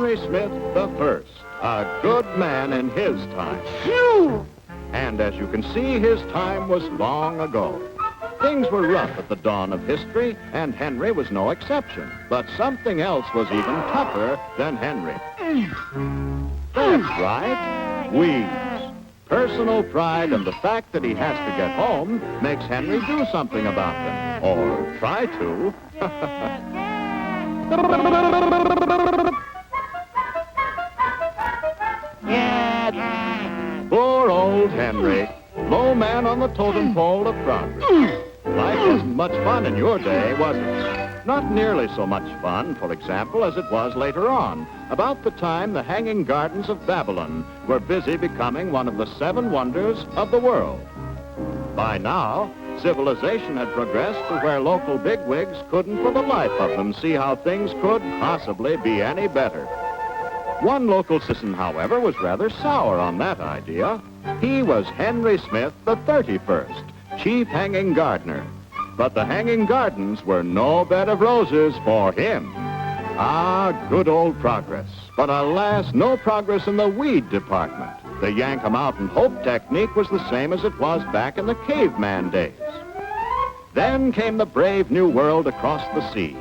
Henry Smith the First, a good man in his time. Phew! And as you can see, his time was long ago. Things were rough at the dawn of history, and Henry was no exception. But something else was even tougher than Henry. That's right, weeds. Personal pride and the fact that he has to get home makes Henry do something about them. Or try to. Poor old Henry, low man on the totem pole of progress. Life wasn't much fun in your day, was it? Not nearly so much fun, for example, as it was later on, about the time the Hanging Gardens of Babylon were busy becoming one of the 7 wonders of the world. By now, civilization had progressed to where local bigwigs couldn't for the life of them see how things could possibly be any better. One local citizen, however, was rather sour on that idea. He was Henry Smith the 31st, chief hanging gardener. But the hanging gardens were no bed of roses for him. Ah, good old progress. But alas, no progress in the weed department. The yank 'em out and hope technique was the same as it was back in the caveman days. Then came the brave new world across the sea.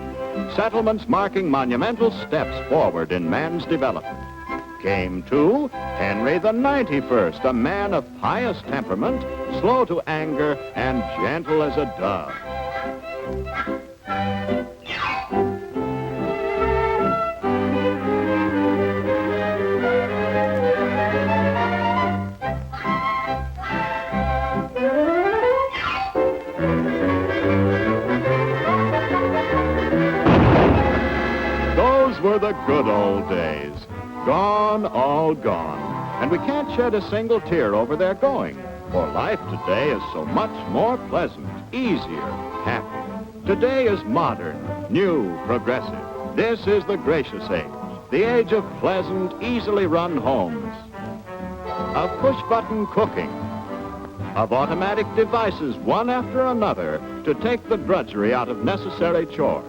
Settlements marking monumental steps forward in man's development. Came, too, Henry the 91st, a man of pious temperament, slow to anger, and gentle as a dove. Those were the good old days. Gone, all gone. And we can't shed a single tear over their going, for life today is so much more pleasant, easier, happier. Today is modern, new, progressive. This is the gracious age, the age of pleasant, easily run homes, of push-button cooking, of automatic devices one after another to take the drudgery out of necessary chores.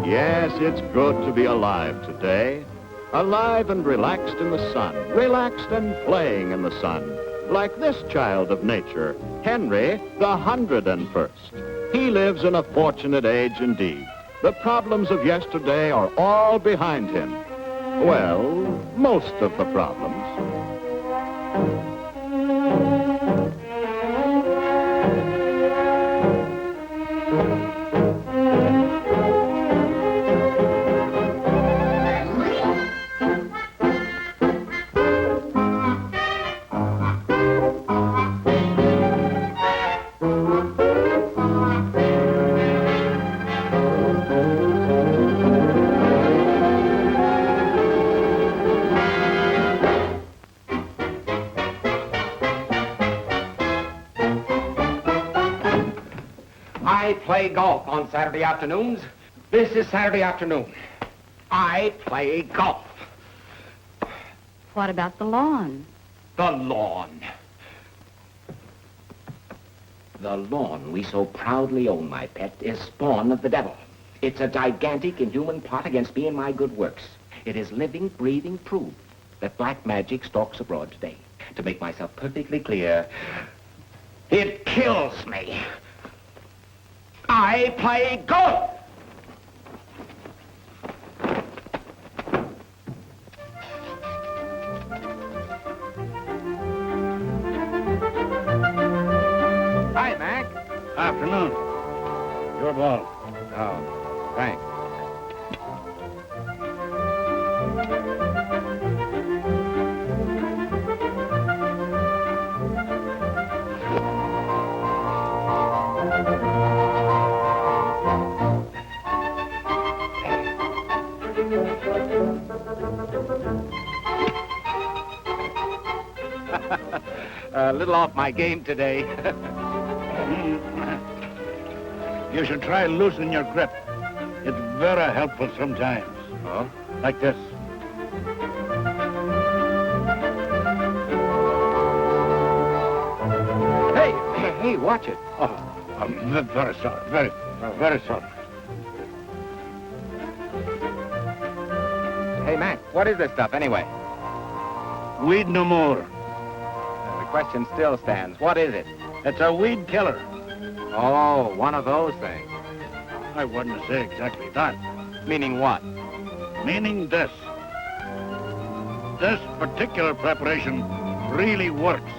Yes, it's good to be alive today. Alive and relaxed in the sun. Relaxed and playing in the sun. Like this child of nature, Henry the 101st. He lives in a fortunate age indeed. The problems of yesterday are all behind him. Well, most of the problems. I play golf on Saturday afternoons. This is Saturday afternoon. I play golf. What about the lawn? The lawn. The lawn we so proudly own, my pet, is spawn of the devil. It's a gigantic inhuman plot against me and my good works. It is living, breathing proof that black magic stalks abroad today. To make myself perfectly clear, it kills me. I play golf! Hi, Mac. Afternoon. Your ball. Oh, thanks. A little off my game today. You should try loosening your grip. It's very helpful sometimes. Oh? Like this. Hey, watch it. Oh, I'm very sorry. Very, very sorry. Hey, Mac, what is this stuff anyway? Weed no more. The question still stands. What is it? It's a weed killer. Oh, one of those things. I wouldn't say exactly that. Meaning what? Meaning this. This particular preparation really works.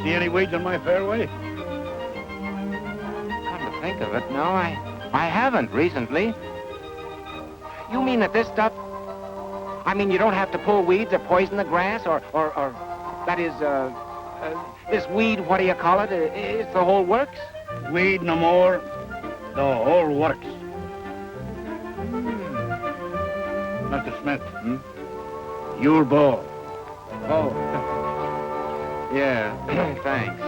See any weeds in my fairway? Come to think of it, no, I haven't recently. You mean that this stuff... I mean, you don't have to pull weeds or poison the grass or that is, this weed, what do you call it? It's the whole works? Weed no more. The whole works. Mr. Smith, your ball. Oh. Yeah, thanks.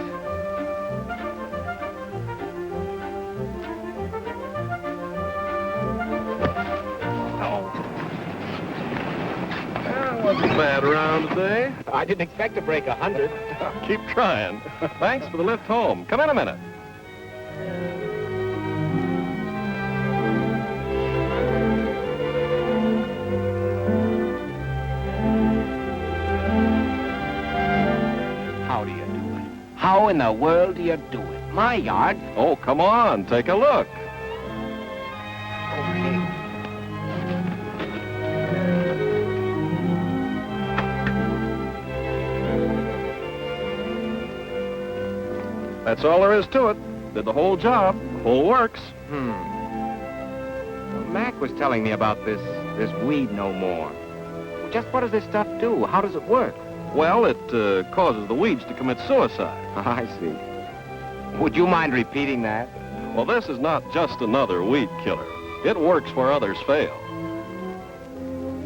Wasn't bad around today. I didn't expect to break 100. Keep trying. Thanks for the lift home. Come in a minute. How do you do it? How in the world do you do it? My yard? Oh, come on. Take a look. Okay. That's all there is to it. Did the whole job. Whole works. Well, Mac was telling me about this weed no more. Well, just what does this stuff do? How does it work? Well, it causes the weeds to commit suicide. I see. Would you mind repeating that? Well, this is not just another weed killer. It works where others fail.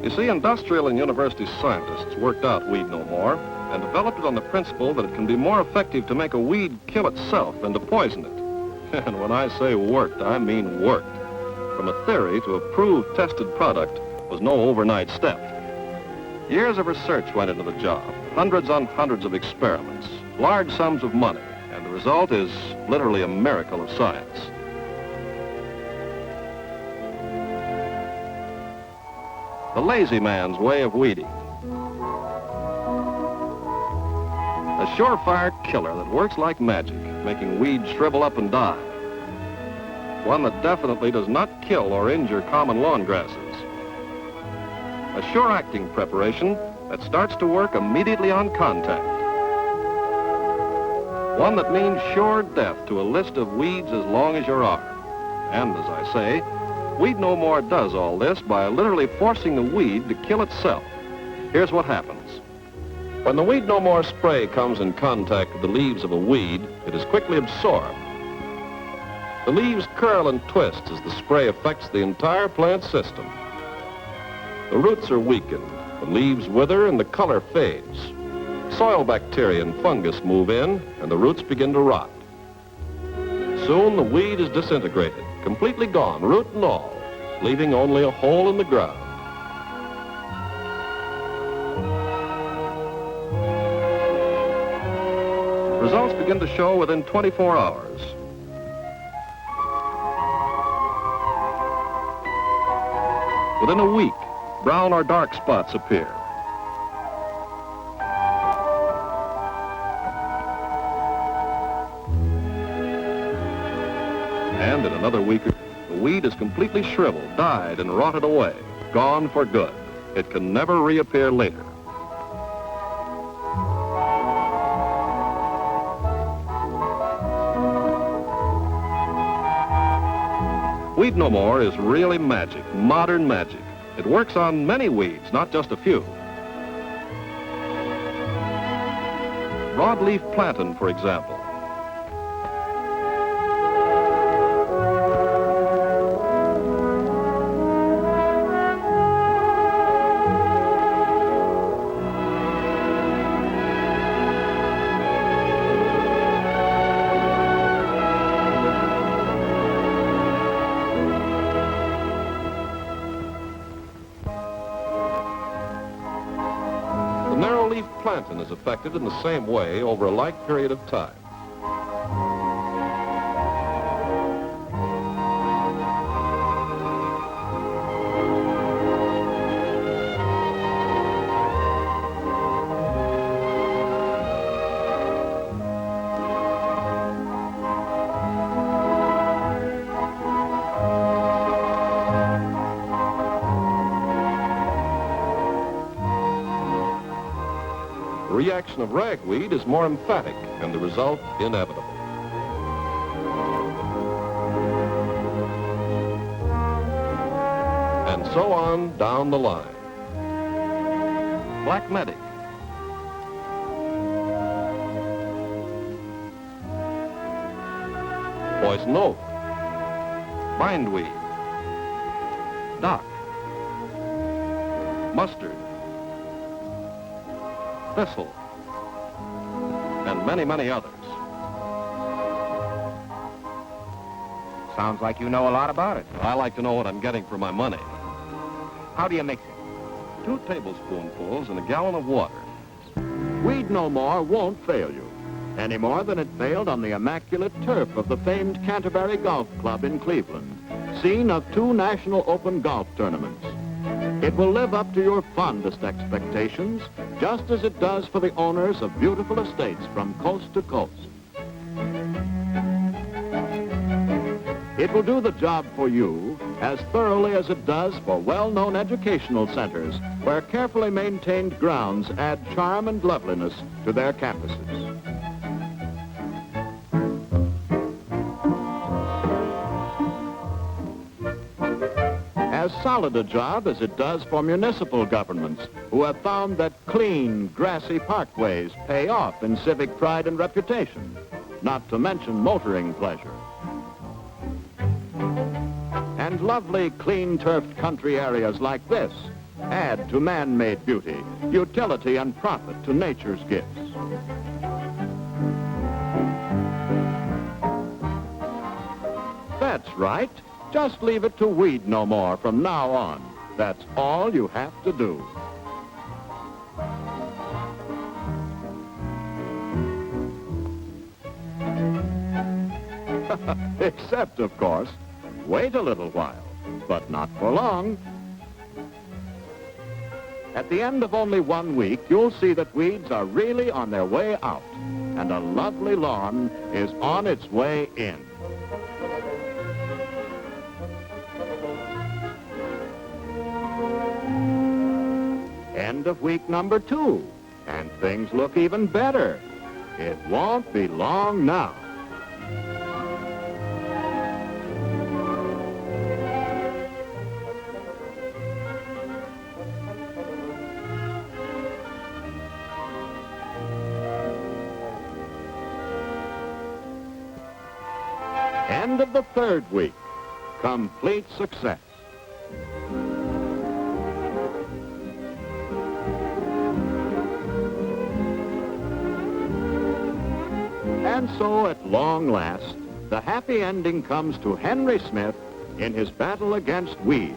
You see, industrial and university scientists worked out weed no more and developed it on the principle that it can be more effective to make a weed kill itself than to poison it. And when I say worked, I mean worked. From a theory to a proved, tested product was no overnight step. Years of research went into the job, hundreds on hundreds of experiments, large sums of money, and the result is literally a miracle of science. The lazy man's way of weeding. A surefire killer that works like magic, making weeds shrivel up and die. One that definitely does not kill or injure common lawn grasses. A sure-acting preparation that starts to work immediately on contact. One that means sure death to a list of weeds as long as your arm. And as I say, Weed No More does all this by literally forcing the weed to kill itself. Here's what happens. When the Weed No More spray comes in contact with the leaves of a weed, it is quickly absorbed. The leaves curl and twist as the spray affects the entire plant system. The roots are weakened, the leaves wither, and the color fades. Soil bacteria and fungus move in, and the roots begin to rot. Soon the weed is disintegrated, completely gone, root and all, leaving only a hole in the ground. Results begin to show within 24 hours. Within a week, brown or dark spots appear. And in another week, the weed is completely shriveled, died, and rotted away, gone for good. It can never reappear later. Weed No More is really magic, modern magic. It works on many weeds, not just a few. Broadleaf plantain, for example. Narrow-leaf plantain is affected in the same way over a like period of time. the action of ragweed is more emphatic and the result inevitable. And so on down the line. Black medic. Poison oak. Bindweed. Dock. Mustard. Thistle. And many, many others. Sounds like you know a lot about it. I like to know what I'm getting for my money. How do you mix it? 2 tablespoonfuls in a gallon of water. Weed No More won't fail you, any more than it failed on the immaculate turf of the famed Canterbury Golf Club in Cleveland, scene of 2 National Open golf tournaments. It will live up to your fondest expectations, just as it does for the owners of beautiful estates from coast to coast. It will do the job for you as thoroughly as it does for well-known educational centers, where carefully maintained grounds add charm and loveliness to their campuses. As solid a job as it does for municipal governments, who have found that clean, grassy parkways pay off in civic pride and reputation, not to mention motoring pleasure. And lovely, clean-turfed country areas like this add to man-made beauty, utility, and profit to nature's gifts. That's right. Just leave it to Weed No More from now on. That's all you have to do. Except, of course, wait a little while, but not for long. At the end of only 1 week, you'll see that weeds are really on their way out, and a lovely lawn is on its way in. End of week number 2, and things look even better. It won't be long now. End of the 3rd week. Complete success. And so, at long last, the happy ending comes to Henry Smith in his battle against weeds.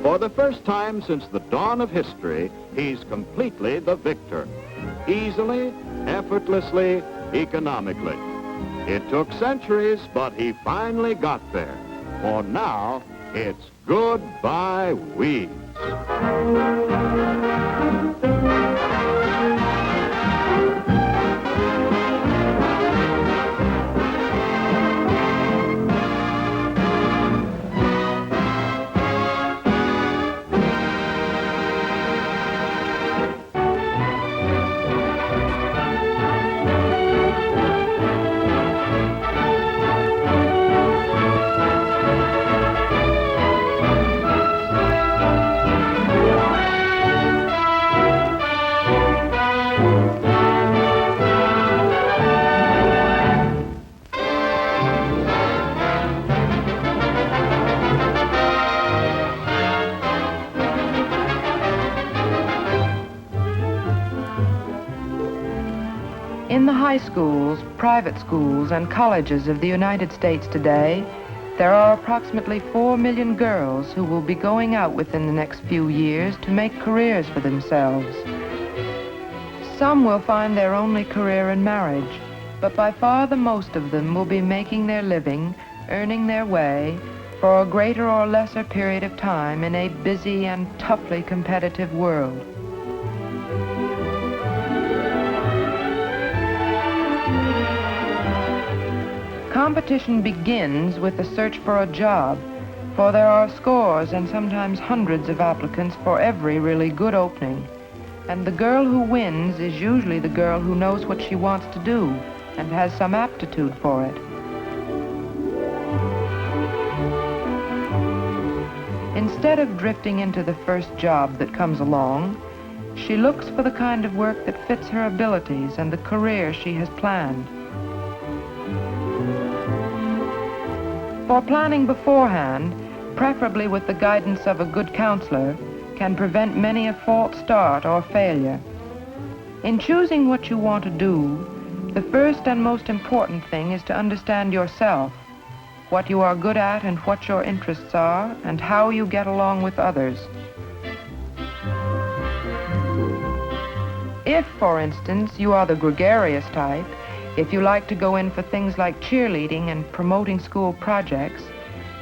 For the first time since the dawn of history, he's completely the victor. Easily, effortlessly, economically. It took centuries, but he finally got there. For now, it's goodbye weeds. In the high schools, private schools, and colleges of the United States today, there are approximately 4 million girls who will be going out within the next few years to make careers for themselves. Some will find their only career in marriage, but by far the most of them will be making their living, earning their way, for a greater or lesser period of time in a busy and toughly competitive world. Competition begins with the search for a job, for there are scores and sometimes hundreds of applicants for every really good opening. And the girl who wins is usually the girl who knows what she wants to do and has some aptitude for it. Instead of drifting into the first job that comes along, she looks for the kind of work that fits her abilities and the career she has planned. For planning beforehand, preferably with the guidance of a good counselor, can prevent many a false start or failure. In choosing what you want to do, the first and most important thing is to understand yourself, what you are good at and what your interests are, and how you get along with others. If, for instance, you are the gregarious type, if you like to go in for things like cheerleading and promoting school projects,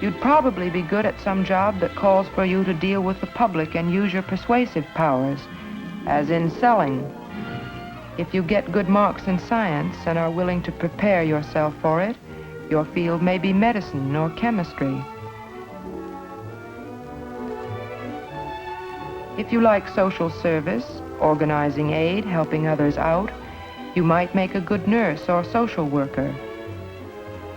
you'd probably be good at some job that calls for you to deal with the public and use your persuasive powers, as in selling. If you get good marks in science and are willing to prepare yourself for it, your field may be medicine or chemistry. If you like social service, organizing aid, helping others out, you might make a good nurse or social worker.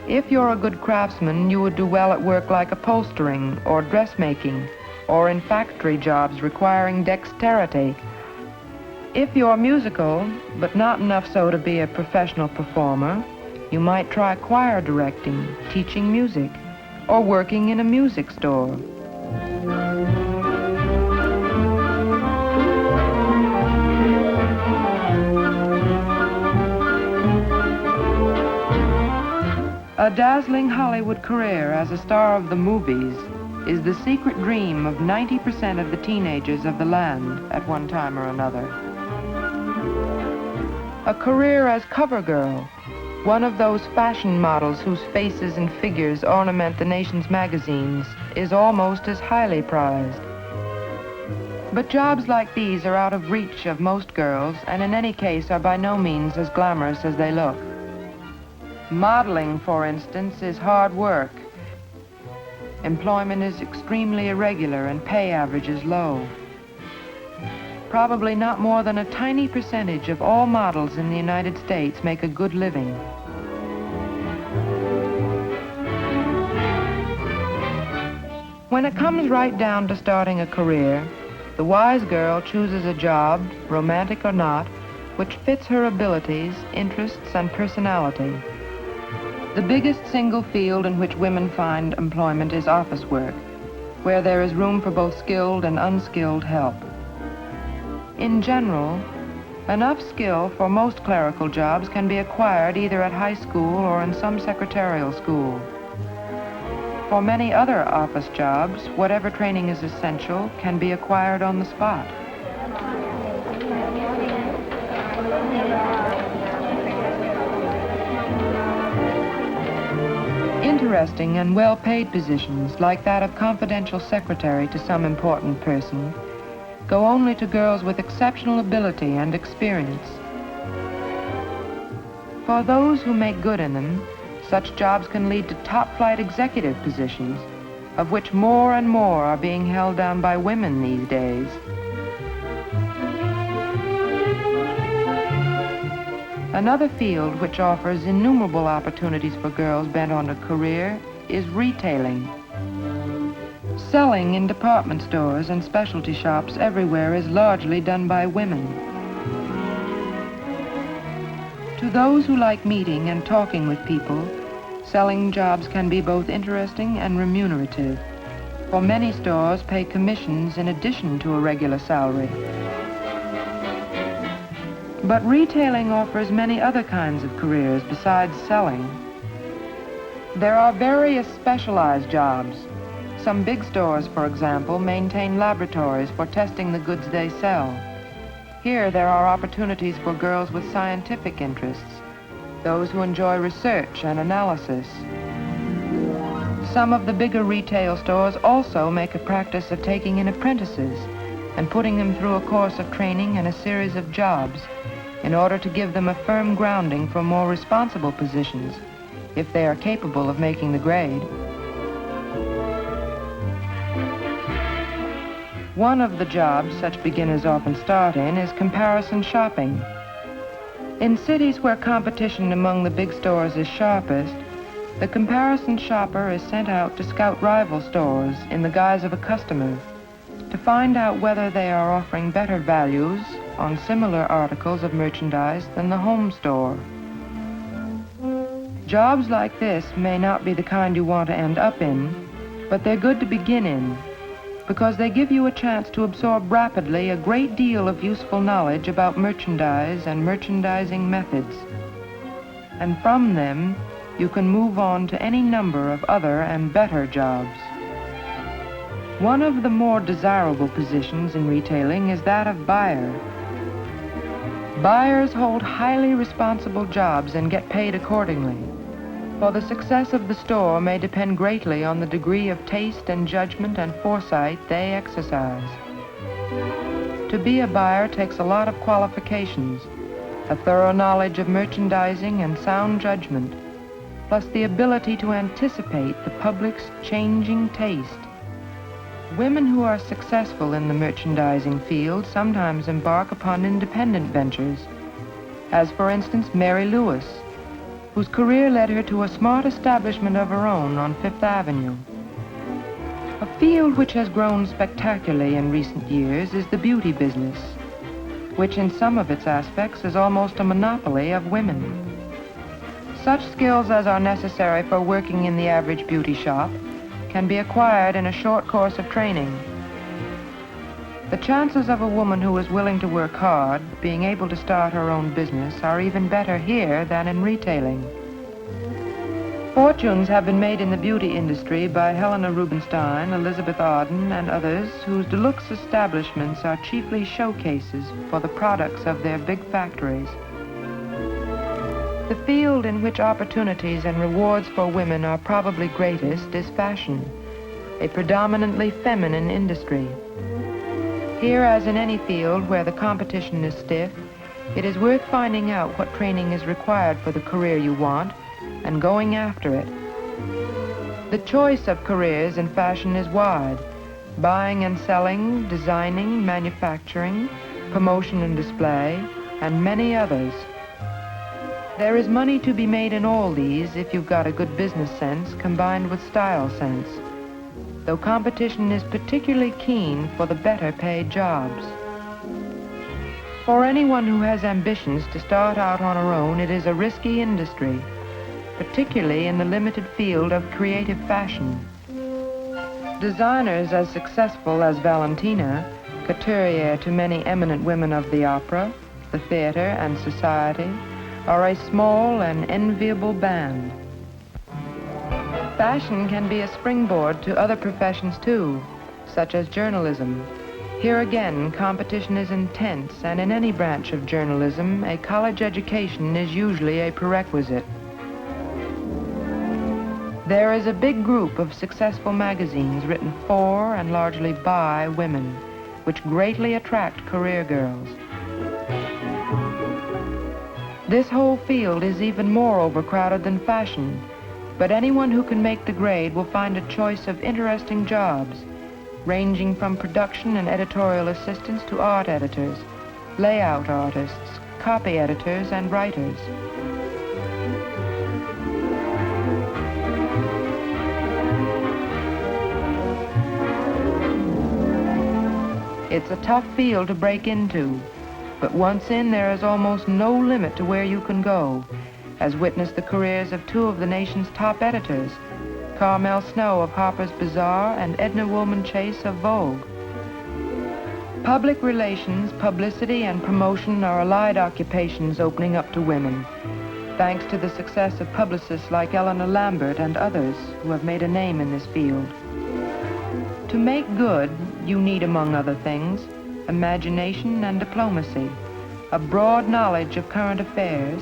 If you're a good craftsman, you would do well at work like upholstering or dressmaking, or in factory jobs requiring dexterity. If you're musical, but not enough so to be a professional performer, you might try choir directing, teaching music, or working in a music store. A dazzling Hollywood career as a star of the movies is the secret dream of 90% of the teenagers of the land at one time or another. A career as cover girl, one of those fashion models whose faces and figures ornament the nation's magazines, is almost as highly prized. But jobs like these are out of reach of most girls, and in any case are by no means as glamorous as they look. Modeling, for instance, is hard work. Employment is extremely irregular and pay average is low. Probably not more than a tiny percentage of all models in the United States make a good living. When it comes right down to starting a career, the wise girl chooses a job, romantic or not, which fits her abilities, interests, and personality. The biggest single field in which women find employment is office work, where there is room for both skilled and unskilled help. In general, enough skill for most clerical jobs can be acquired either at high school or in some secretarial school. For many other office jobs, whatever training is essential can be acquired on the spot. Interesting and well-paid positions, like that of confidential secretary to some important person, go only to girls with exceptional ability and experience. For those who make good in them, such jobs can lead to top-flight executive positions, of which more and more are being held down by women these days. Another field which offers innumerable opportunities for girls bent on a career is retailing. Selling in department stores and specialty shops everywhere is largely done by women. To those who like meeting and talking with people, selling jobs can be both interesting and remunerative, for many stores pay commissions in addition to a regular salary. But retailing offers many other kinds of careers besides selling. There are various specialized jobs. Some big stores, for example, maintain laboratories for testing the goods they sell. Here there are opportunities for girls with scientific interests, those who enjoy research and analysis. Some of the bigger retail stores also make a practice of taking in apprentices and putting them through a course of training and a series of jobs in order to give them a firm grounding for more responsible positions, if they are capable of making the grade. One of the jobs such beginners often start in is comparison shopping. In cities where competition among the big stores is sharpest, the comparison shopper is sent out to scout rival stores in the guise of a customer to find out whether they are offering better values on similar articles of merchandise than the home store. Jobs like this may not be the kind you want to end up in, but they're good to begin in because they give you a chance to absorb rapidly a great deal of useful knowledge about merchandise and merchandising methods. And from them, you can move on to any number of other and better jobs. One of the more desirable positions in retailing is that of buyer. Buyers hold highly responsible jobs and get paid accordingly, for the success of the store may depend greatly on the degree of taste and judgment and foresight they exercise. To be a buyer takes a lot of qualifications, a thorough knowledge of merchandising and sound judgment, plus the ability to anticipate the public's changing taste. Women who are successful in the merchandising field sometimes embark upon independent ventures, as for instance Mary Lewis, whose career led her to a smart establishment of her own on Fifth Avenue. A field which has grown spectacularly in recent years is the beauty business, which in some of its aspects is almost a monopoly of women. Such skills as are necessary for working in the average beauty shop can be acquired in a short course of training. The chances of a woman who is willing to work hard being able to start her own business are even better here than in retailing. Fortunes have been made in the beauty industry by Helena Rubinstein, Elizabeth Arden, and others whose deluxe establishments are chiefly showcases for the products of their big factories. The field in which opportunities and rewards for women are probably greatest is fashion, a predominantly feminine industry. Here, as in any field where the competition is stiff, it is worth finding out what training is required for the career you want and going after it. The choice of careers in fashion is wide: buying and selling, designing, manufacturing, promotion and display, and many others. There is money to be made in all these if you've got a good business sense combined with style sense, though competition is particularly keen for the better paid jobs. For anyone who has ambitions to start out on her own, it is a risky industry, particularly in the limited field of creative fashion. Designers as successful as Valentina, couturier to many eminent women of the opera, the theater, and society, are a small and enviable band. Fashion can be a springboard to other professions too, such as journalism. Here again, competition is intense, and in any branch of journalism, a college education is usually a prerequisite. There is a big group of successful magazines written for and largely by women, which greatly attract career girls. This whole field is even more overcrowded than fashion, but anyone who can make the grade will find a choice of interesting jobs, ranging from production and editorial assistants to art editors, layout artists, copy editors, and writers. It's a tough field to break into, but once in, there is almost no limit to where you can go, as witness the careers of two of the nation's top editors, Carmel Snow of Harper's Bazaar and Edna Woolman Chase of Vogue. Public relations, publicity, and promotion are allied occupations opening up to women, thanks to the success of publicists like Eleanor Lambert and others who have made a name in this field. To make good, you need, among other things, imagination and diplomacy, a broad knowledge of current affairs,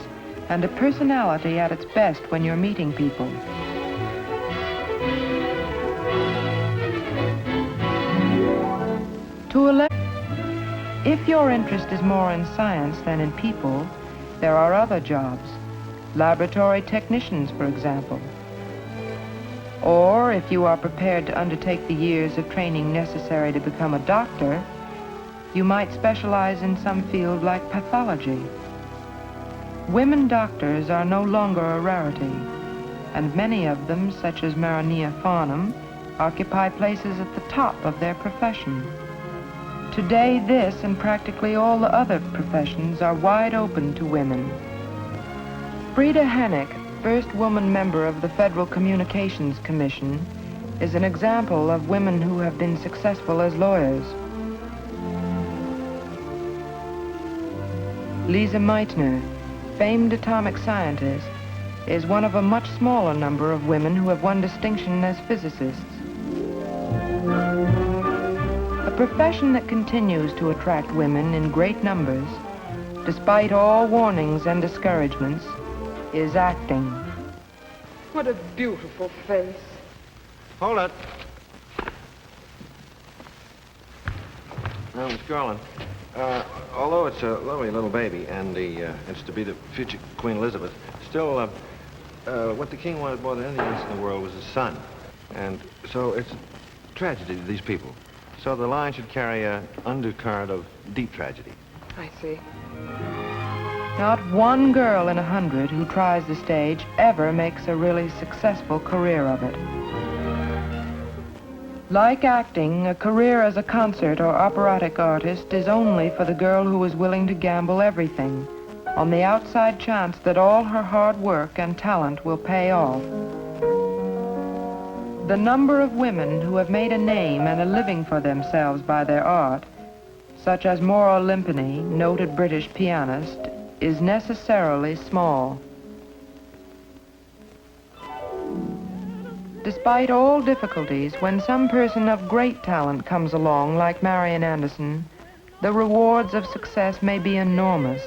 and a personality at its best when you're meeting people. If your interest is more in science than in people, there are other jobs. Laboratory technicians, for example. Or if you are prepared to undertake the years of training necessary to become a doctor, you might specialize in some field like pathology. Women doctors are no longer a rarity, and many of them, such as Maronea Farnham, occupy places at the top of their profession. Today, this and practically all the other professions are wide open to women. Frida Hennick, first woman member of the Federal Communications Commission, is an example of women who have been successful as lawyers. Lisa Meitner, famed atomic scientist, is one of a much smaller number of women who have won distinction as physicists. A profession that continues to attract women in great numbers, despite all warnings and discouragements, is acting. What a beautiful face. Hold it. Now, Miss Garland, although it's a lovely little baby and it's to be the future Queen Elizabeth, still, what the king wanted more than anything else in the world was a son. And so it's a tragedy to these people. So the line should carry an undercurrent of deep tragedy. I see. Not one girl in 100 who tries the stage ever makes a really successful career of it. Like acting, a career as a concert or operatic artist is only for the girl who is willing to gamble everything on the outside chance that all her hard work and talent will pay off. The number of women who have made a name and a living for themselves by their art, such as Maura Limpany, noted British pianist, is necessarily small. Despite all difficulties, when some person of great talent comes along, like Marian Anderson, the rewards of success may be enormous.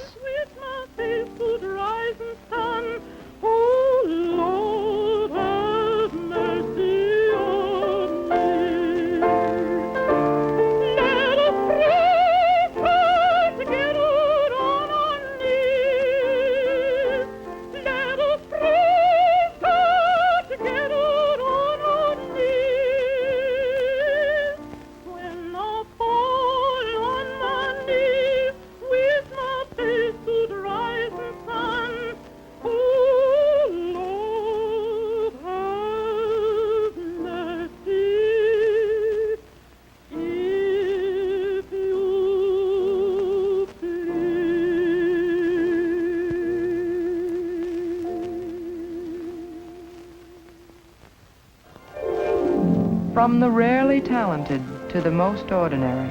From the rarely talented to the most ordinary,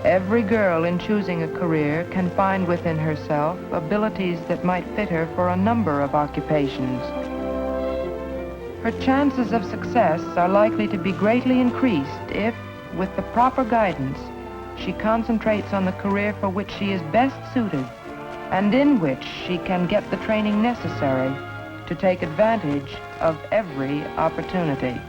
every girl in choosing a career can find within herself abilities that might fit her for a number of occupations. Her chances of success are likely to be greatly increased if, with the proper guidance, she concentrates on the career for which she is best suited and in which she can get the training necessary to take advantage of every opportunity.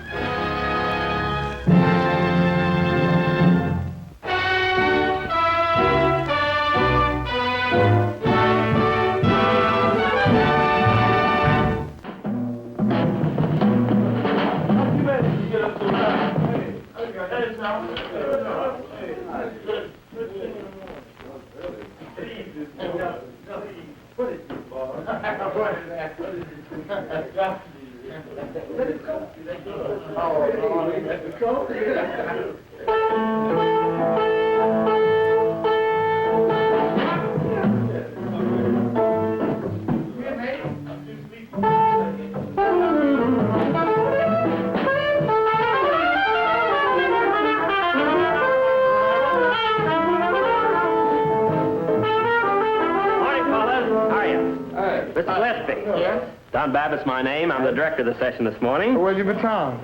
Don Babbitt's my name. I'm the director of the session this morning. Where's your baton?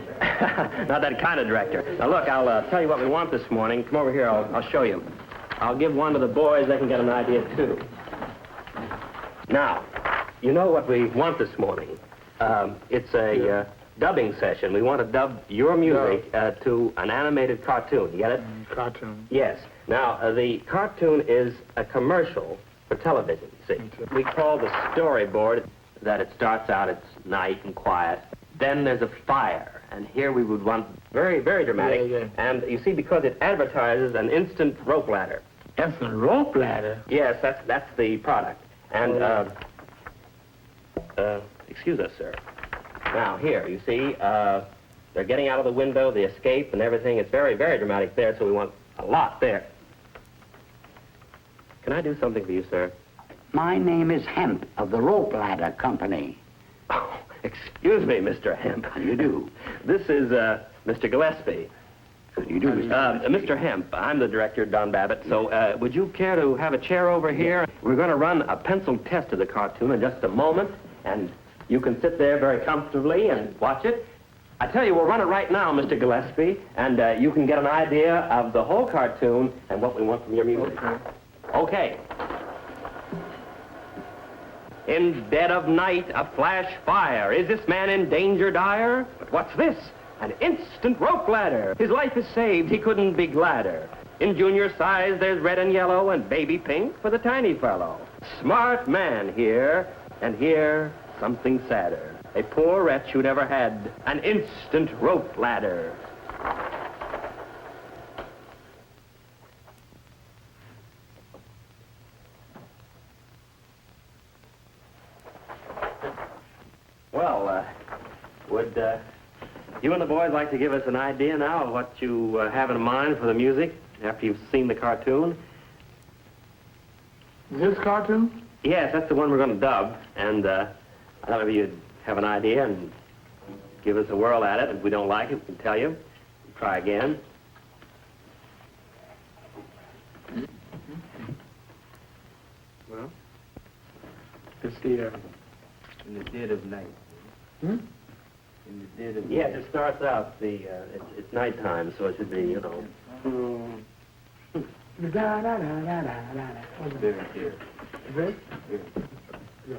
Not that kind of director. Now, look, I'll tell you what we want this morning. Come over here. I'll show you. I'll give one to the boys. They can get an idea, too. Now, you know what we want this morning. It's a dubbing session. We want to dub your music to an animated cartoon. You get it? Cartoon. Yes. Now, the cartoon is a commercial for television, you see. We call the storyboard that it starts out, it's night and quiet. Then there's a fire. And here we would want very, very dramatic. Yeah. And you see, because it advertises an instant rope ladder. Instant rope ladder? Yes, that's the product. And, excuse us, sir. Now, here, you see, they're getting out of the window, the escape and everything. It's very, very dramatic there, so we want a lot there. Can I do something for you, sir? My name is Hemp of the Rope Ladder Company. Oh, excuse me, Mr. Hemp. How do you do? This is, Mr. Gillespie. How do you do, Mr. Mr. Hemp, I'm the director, Don Babbitt, so would you care to have a chair over here? We're going to run a pencil test of the cartoon in just a moment, and you can sit there very comfortably and watch it. I tell you, we'll run it right now, Mr. Gillespie, and you can get an idea of the whole cartoon and what we want from your music. Okay. In dead of night, a flash fire. Is this man in danger dire? But what's this? An instant rope ladder. His life is saved. He couldn't be gladder. In junior size, there's red and yellow and baby pink for the tiny fellow. Smart man here, and here, something sadder. A poor wretch who never had an instant rope ladder. Well, would you and the boys like to give us an idea now of what you have in mind for the music after you've seen the cartoon? This cartoon? Yes, that's the one we're going to dub, and I thought maybe you'd have an idea and give us a whirl at it. If we don't like it, we can tell you. Try again. Well, it's the, in the dead of night. In the dead of night. Yes, it starts out, it's nighttime, so it should be, you know. Very clear. Very? Yeah.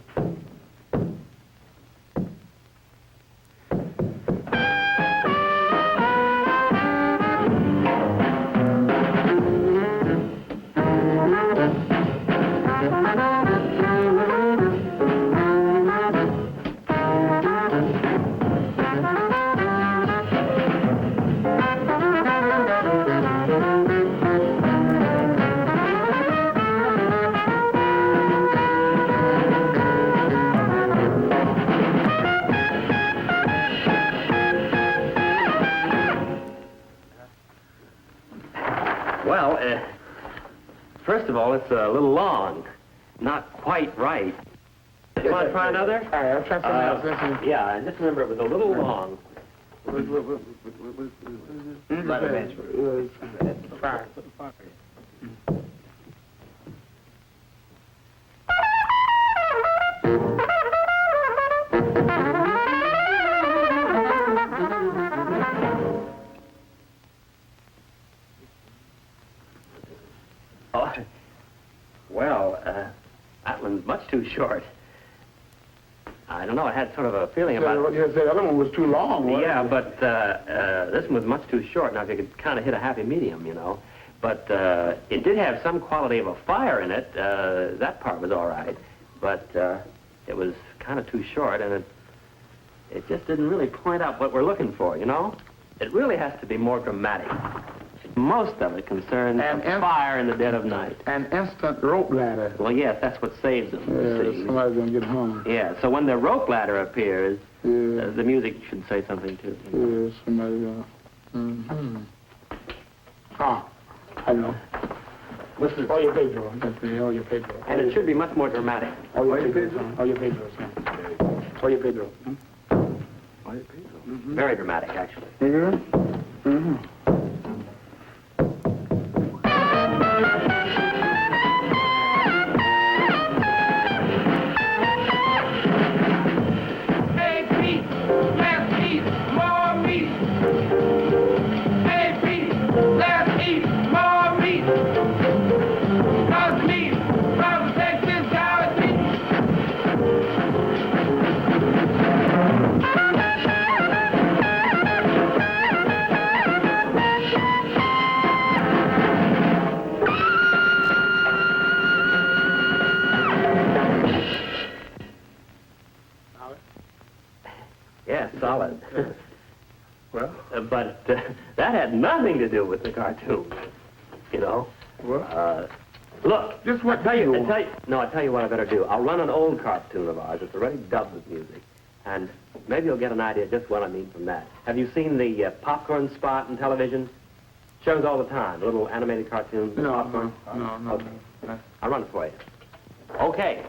First of all, it's a little long. Not quite right. You want to try another? All right, I'll try something else. Listen. Yeah, and just remember it was a little long. Light a match. Fire. Oh, well, that one's much too short. I don't know, I had sort of a feeling about it. You said the other one was too long, wasn't Yeah, it? but this one was much too short. Now, if you could kind of hit a happy medium, you know. But it did have some quality of a fire in it. That part was all right. But it was kind of too short, and it just didn't really point out what we're looking for, you know? It really has to be more dramatic. Most of it concerns a fire in the dead of night. An instant rope ladder. Well, yes, that's what saves them, Yeah, you see. somebody's gonna get hung. Yeah, so when the rope ladder appears, Yeah. the music should say something, too. You know? Yeah, somebody's gonna... Mm-hmm. Ah, I know. What's this? Oh, your Pedro. That's the Oh, your Pedro. And it should be much more dramatic. Oh, your Pedro. Oh, your Pedro, son. Oh, your Pedro. Very dramatic, actually. Mm-hmm. Mm-hmm. Yeah, solid. Well? But that had nothing to do with the cartoon. You know? Well? Look. Just what I tell you what I better do. I'll run an old cartoon of ours. It's already dubbed with music. And maybe you'll get an idea just what I mean from that. Have you seen the popcorn spot on television? Shows all the time. Little animated cartoons. No, popcorn. no. Okay. I'll run it for you. Okay.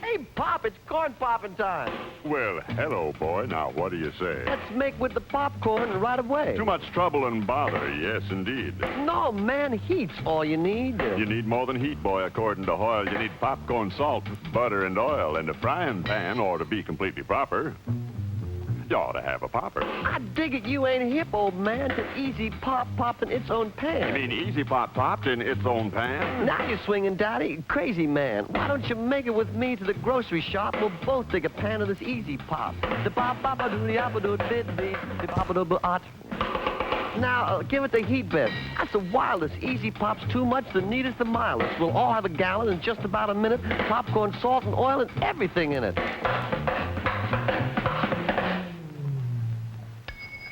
Hey, Pop, it's corn popping time. Well, hello, boy. Now, what do you say? Let's make with the popcorn right away. Too much trouble and bother, yes, indeed. No, man, heat's all you need. You need more than heat, boy, according to Hoyle. You need popcorn, salt, butter, and oil, and a frying pan ought to be completely proper. You ought to have a popper. I dig it you ain't hip, old man, to easy pop in its own pan. You mean easy pop popped in its own pan? Now you're swinging, Daddy. Crazy man. Why don't you make it with me to the grocery shop? We'll both dig a pan of this easy pop. The pop pop do the apple do did the pop do Now, give it the heat bit. That's the wildest. Easy Pop's too much, the neatest, the mildest. We'll all have a gallon in just about a minute. Popcorn, salt, and oil, and everything in it.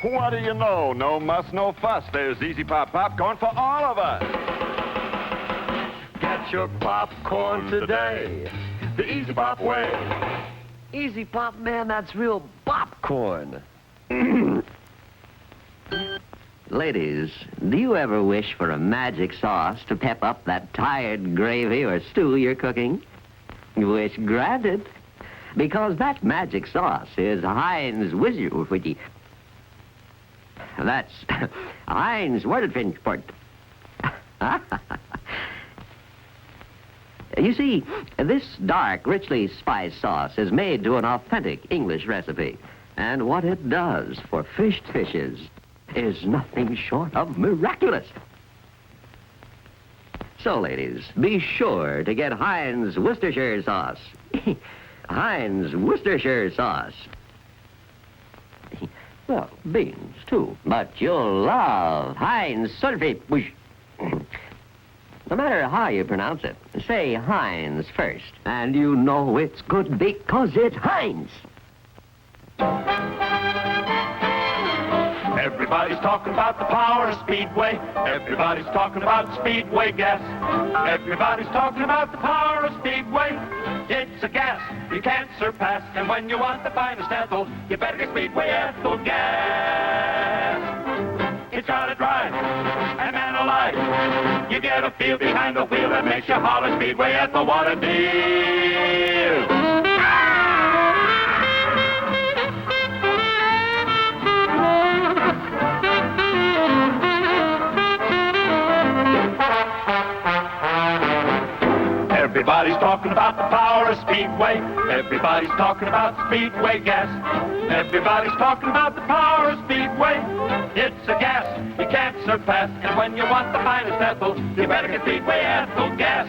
What do you know? No muss, no fuss. There's Easy Pop popcorn for all of us. Get your popcorn today. The Easy Pop way. Easy Pop, man, that's real popcorn. Ladies, do you ever wish for a magic sauce to pep up that tired gravy or stew you're cooking? Wish granted. Because that magic sauce is Heinz Wizard. That's Heinz Wordfinch. You see, this dark, richly spiced sauce is made to an authentic English recipe. And what it does for fished fishes is nothing short of miraculous. So, ladies, be sure to get Heinz Worcestershire sauce. Heinz Worcestershire sauce. Well, beans, too. But you'll love Heinz sulfate. No matter how you pronounce it, say Heinz first. And you know it's good because it's Heinz. Everybody's talking about the power of Speedway. Everybody's talking about Speedway gas. Everybody's talking about the power of Speedway. It's a gas you can't surpass. And when you want the finest ethyl, you better get Speedway ethyl gas. It's got a drive, and man alive, you get a feel behind the wheel that makes you holler Speedway ethyl. What a deal! Everybody's talking about the power of Speedway. Everybody's talking about Speedway gas. Everybody's talking about the power of Speedway. It's a gas you can't surpass. And when you want the finest ethyl, you better get Speedway ethyl gas.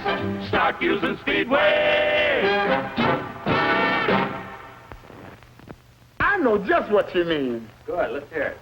Start using Speedway. I know just what you mean. Good, let's hear it.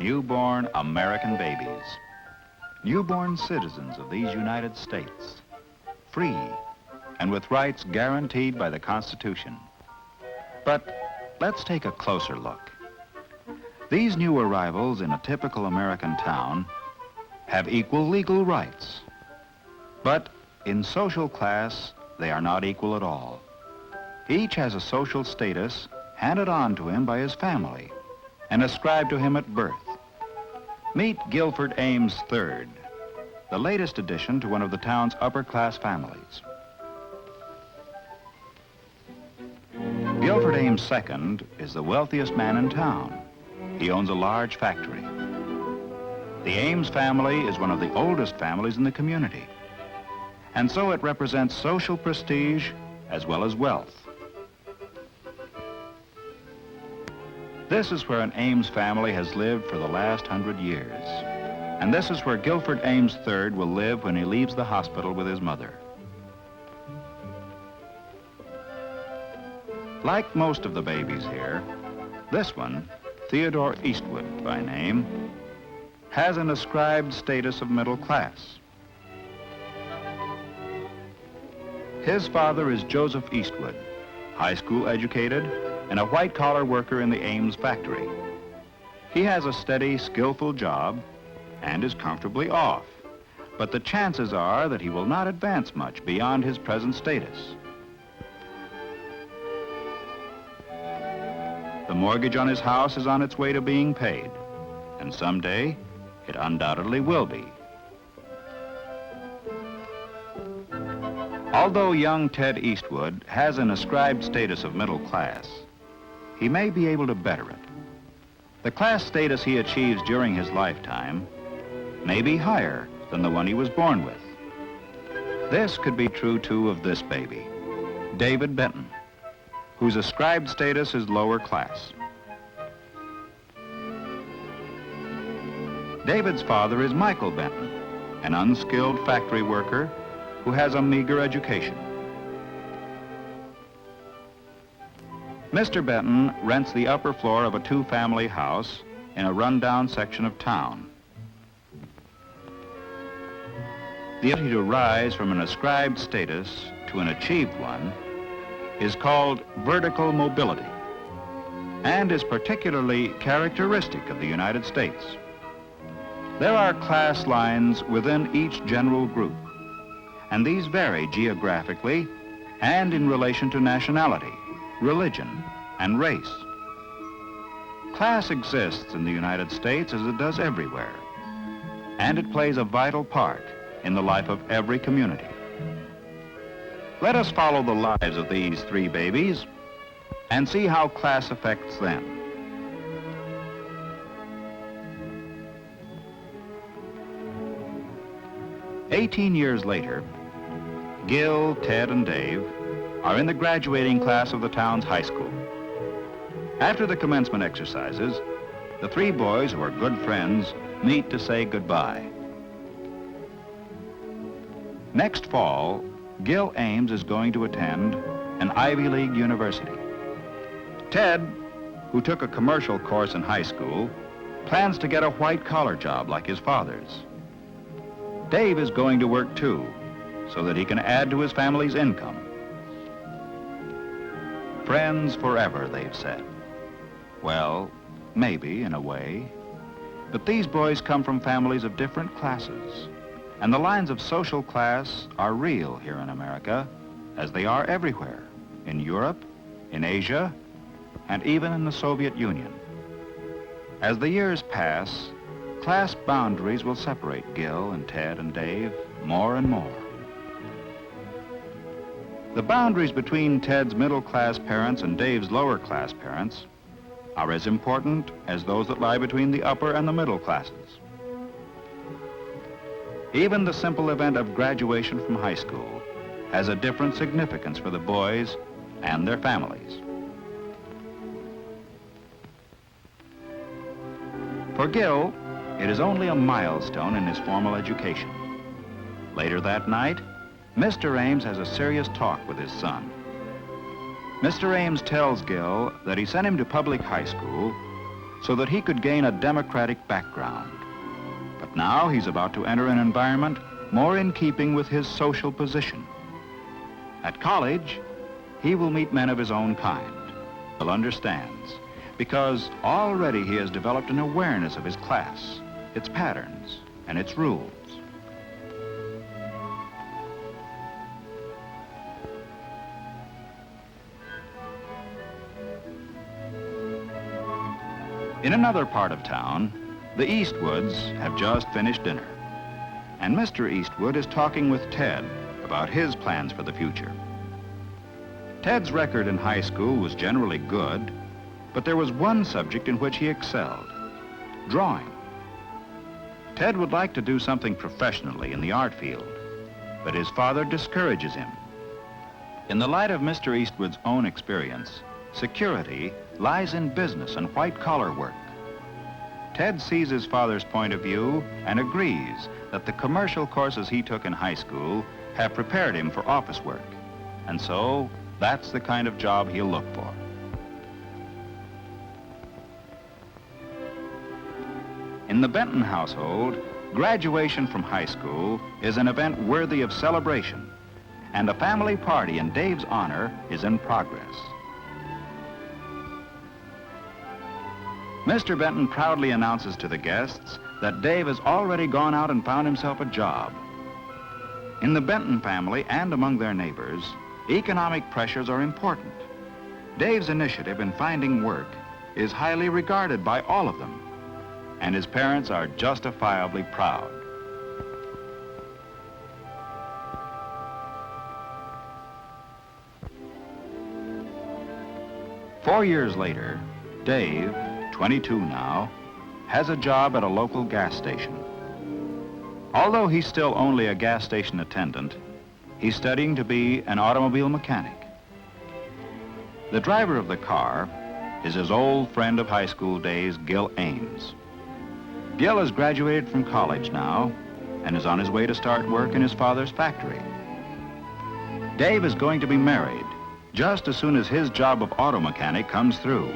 newborn American babies. Newborn citizens of these United States, free and with rights guaranteed by the Constitution. But let's take a closer look. These new arrivals in a typical American town have equal legal rights. But in social class, they are not equal at all. Each has a social status handed on to him by his family and ascribed to him at birth. Meet Guilford Ames III, the latest addition to one of the town's upper-class families. Guilford Ames II is the wealthiest man in town. He owns a large factory. The Ames family is one of the oldest families in the community, and so it represents social prestige as well as wealth. This is where an Ames family has lived for the last 100 years, and this is where Guilford Ames III will live when he leaves the hospital with his mother. Like most of the babies here, this one, Theodore Eastwood by name, has an ascribed status of middle class. His father is Joseph Eastwood, high school educated and a white-collar worker in the Ames factory. He has a steady, skillful job and is comfortably off, but the chances are that he will not advance much beyond his present status. The mortgage on his house is on its way to being paid, and someday it undoubtedly will be. Although young Ted Eastwood has an ascribed status of middle class, he may be able to better it. The class status he achieves during his lifetime may be higher than the one he was born with. This could be true, too, of this baby, David Benton, whose ascribed status is lower class. David's father is Michael Benton, an unskilled factory worker who has a meager education. Mr. Benton rents the upper floor of a two-family house in a rundown section of town. The ability to rise from an ascribed status to an achieved one is called vertical mobility and is particularly characteristic of the United States. There are class lines within each general group, and these vary geographically and in relation to nationality, religion, and race. Class exists in the United States as it does everywhere, and it plays a vital part in the life of every community. Let us follow the lives of these three babies and see how class affects them. "18 years later, Gil, Ted, and Dave are in the graduating class of the town's high school. After the commencement exercises, the three boys, who are good friends, meet to say goodbye. Next fall, Gil Ames is going to attend an Ivy League university. Ted, who took a commercial course in high school, plans to get a white-collar job like his father's. Dave is going to work too, so that he can add to his family's income. Friends forever, they've said. Well, maybe in a way, but these boys come from families of different classes, and the lines of social class are real here in America, as they are everywhere, in Europe, in Asia, and even in the Soviet Union. As the years pass, class boundaries will separate Gil and Ted and Dave more and more. The boundaries between Ted's middle-class parents and Dave's lower-class parents are as important as those that lie between the upper and the middle classes. Even the simple event of graduation from high school has a different significance for the boys and their families. For Gil, it is only a milestone in his formal education. Later that night, Mr. Ames has a serious talk with his son. Mr. Ames tells Gil that he sent him to public high school so that he could gain a democratic background. But now he's about to enter an environment more in keeping with his social position. At college, he will meet men of his own kind. He understands, because already he has developed an awareness of his class, its patterns, and its rules. In another part of town, the Eastwoods have just finished dinner, and Mr. Eastwood is talking with Ted about his plans for the future. Ted's record in high school was generally good, but there was one subject in which he excelled: drawing. Ted would like to do something professionally in the art field, but his father discourages him. In the light of Mr. Eastwood's own experience, security lies in business and white-collar work. Ted sees his father's point of view and agrees that the commercial courses he took in high school have prepared him for office work, and so that's the kind of job he'll look for. In the Benton household, graduation from high school is an event worthy of celebration, and a family party in Dave's honor is in progress. Mr. Benton proudly announces to the guests that Dave has already gone out and found himself a job. In the Benton family and among their neighbors, economic pressures are important. Dave's initiative in finding work is highly regarded by all of them, and his parents are justifiably proud. Four years later, Dave, 22 now, has a job at a local gas station. Although he's still only a gas station attendant, he's studying to be an automobile mechanic. The driver of the car is his old friend of high school days, Gil Ames. Gil has graduated from college now and is on his way to start work in his father's factory. Dave is going to be married just as soon as his job of auto mechanic comes through.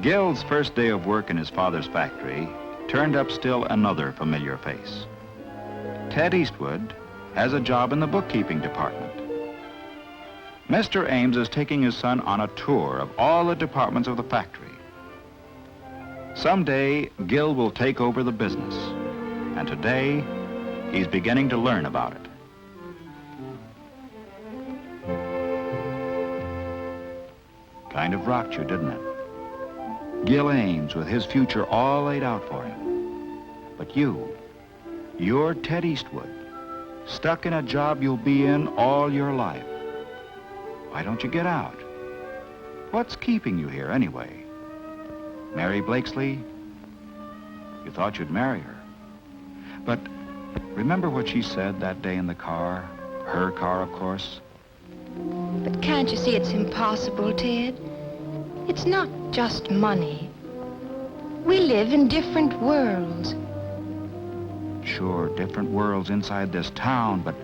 Gil's first day of work in his father's factory turned up still another familiar face. Ted Eastwood has a job in the bookkeeping department. Mr. Ames is taking his son on a tour of all the departments of the factory. Someday, Gil will take over the business, and today, he's beginning to learn about it. Kind of rocked you, didn't it? Gil Ames with his future all laid out for him. But you're Ted Eastwood, stuck in a job you'll be in all your life. Why don't you get out? What's keeping you here anyway? Mary Blakesley? You thought you'd marry her. But remember what she said that day in the car? Her car, of course. But can't you see it's impossible, Ted? It's not just money. We live in different worlds. Sure, different worlds inside this town, but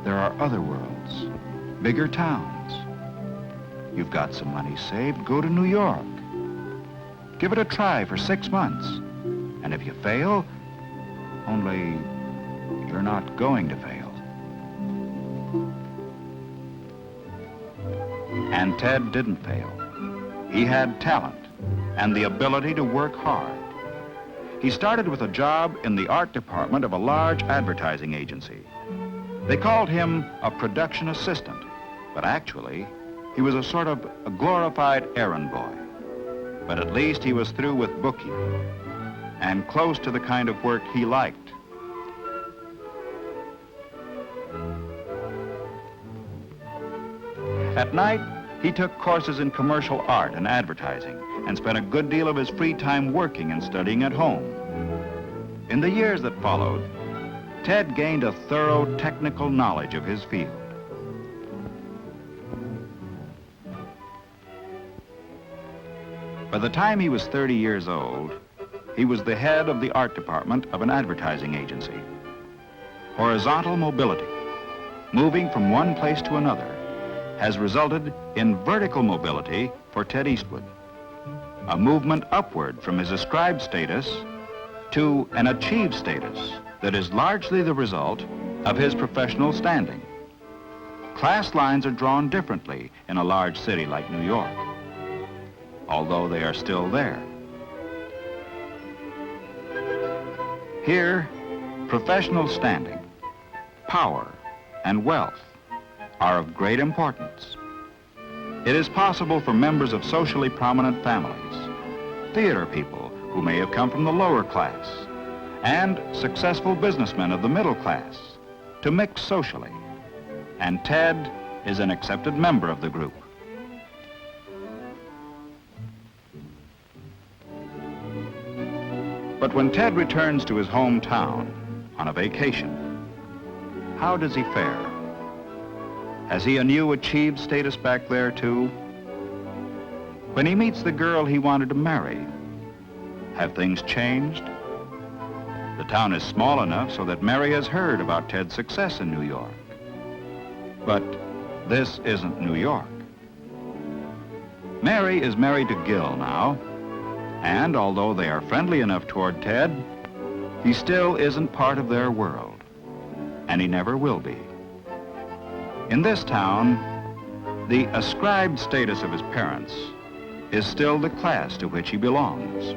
there are other worlds, bigger towns. You've got some money saved, go to New York. Give it a try for 6 months. And if you fail, only you're not going to fail. And Ted didn't fail. He had talent and the ability to work hard. He started with a job in the art department of a large advertising agency. They called him a production assistant, but actually, he was a sort of a glorified errand boy. But at least he was through with bookkeeping and close to the kind of work he liked. At night, he took courses in commercial art and advertising and spent a good deal of his free time working and studying at home. In the years that followed, Ted gained a thorough technical knowledge of his field. By the time he was 30 years old, he was the head of the art department of an advertising agency. Horizontal mobility. moving from one place to another, has resulted in vertical mobility for Ted Eastwood, a movement upward from his ascribed status to an achieved status that is largely the result of his professional standing. Class lines are drawn differently in a large city like New York, although they are still there. Here, professional standing, power, and wealth are of great importance. It is possible for members of socially prominent families, theater people who may have come from the lower class, and successful businessmen of the middle class to mix socially, and Ted is an accepted member of the group. But when Ted returns to his hometown on a vacation, how does he fare? Has he a new achieved status back there too? When he meets the girl he wanted to marry, have things changed? The town is small enough so that Mary has heard about Ted's success in New York. But this isn't New York. Mary is married to Gil now, and although they are friendly enough toward Ted, he still isn't part of their world, and he never will be. In this town, the ascribed status of his parents is still the class to which he belongs.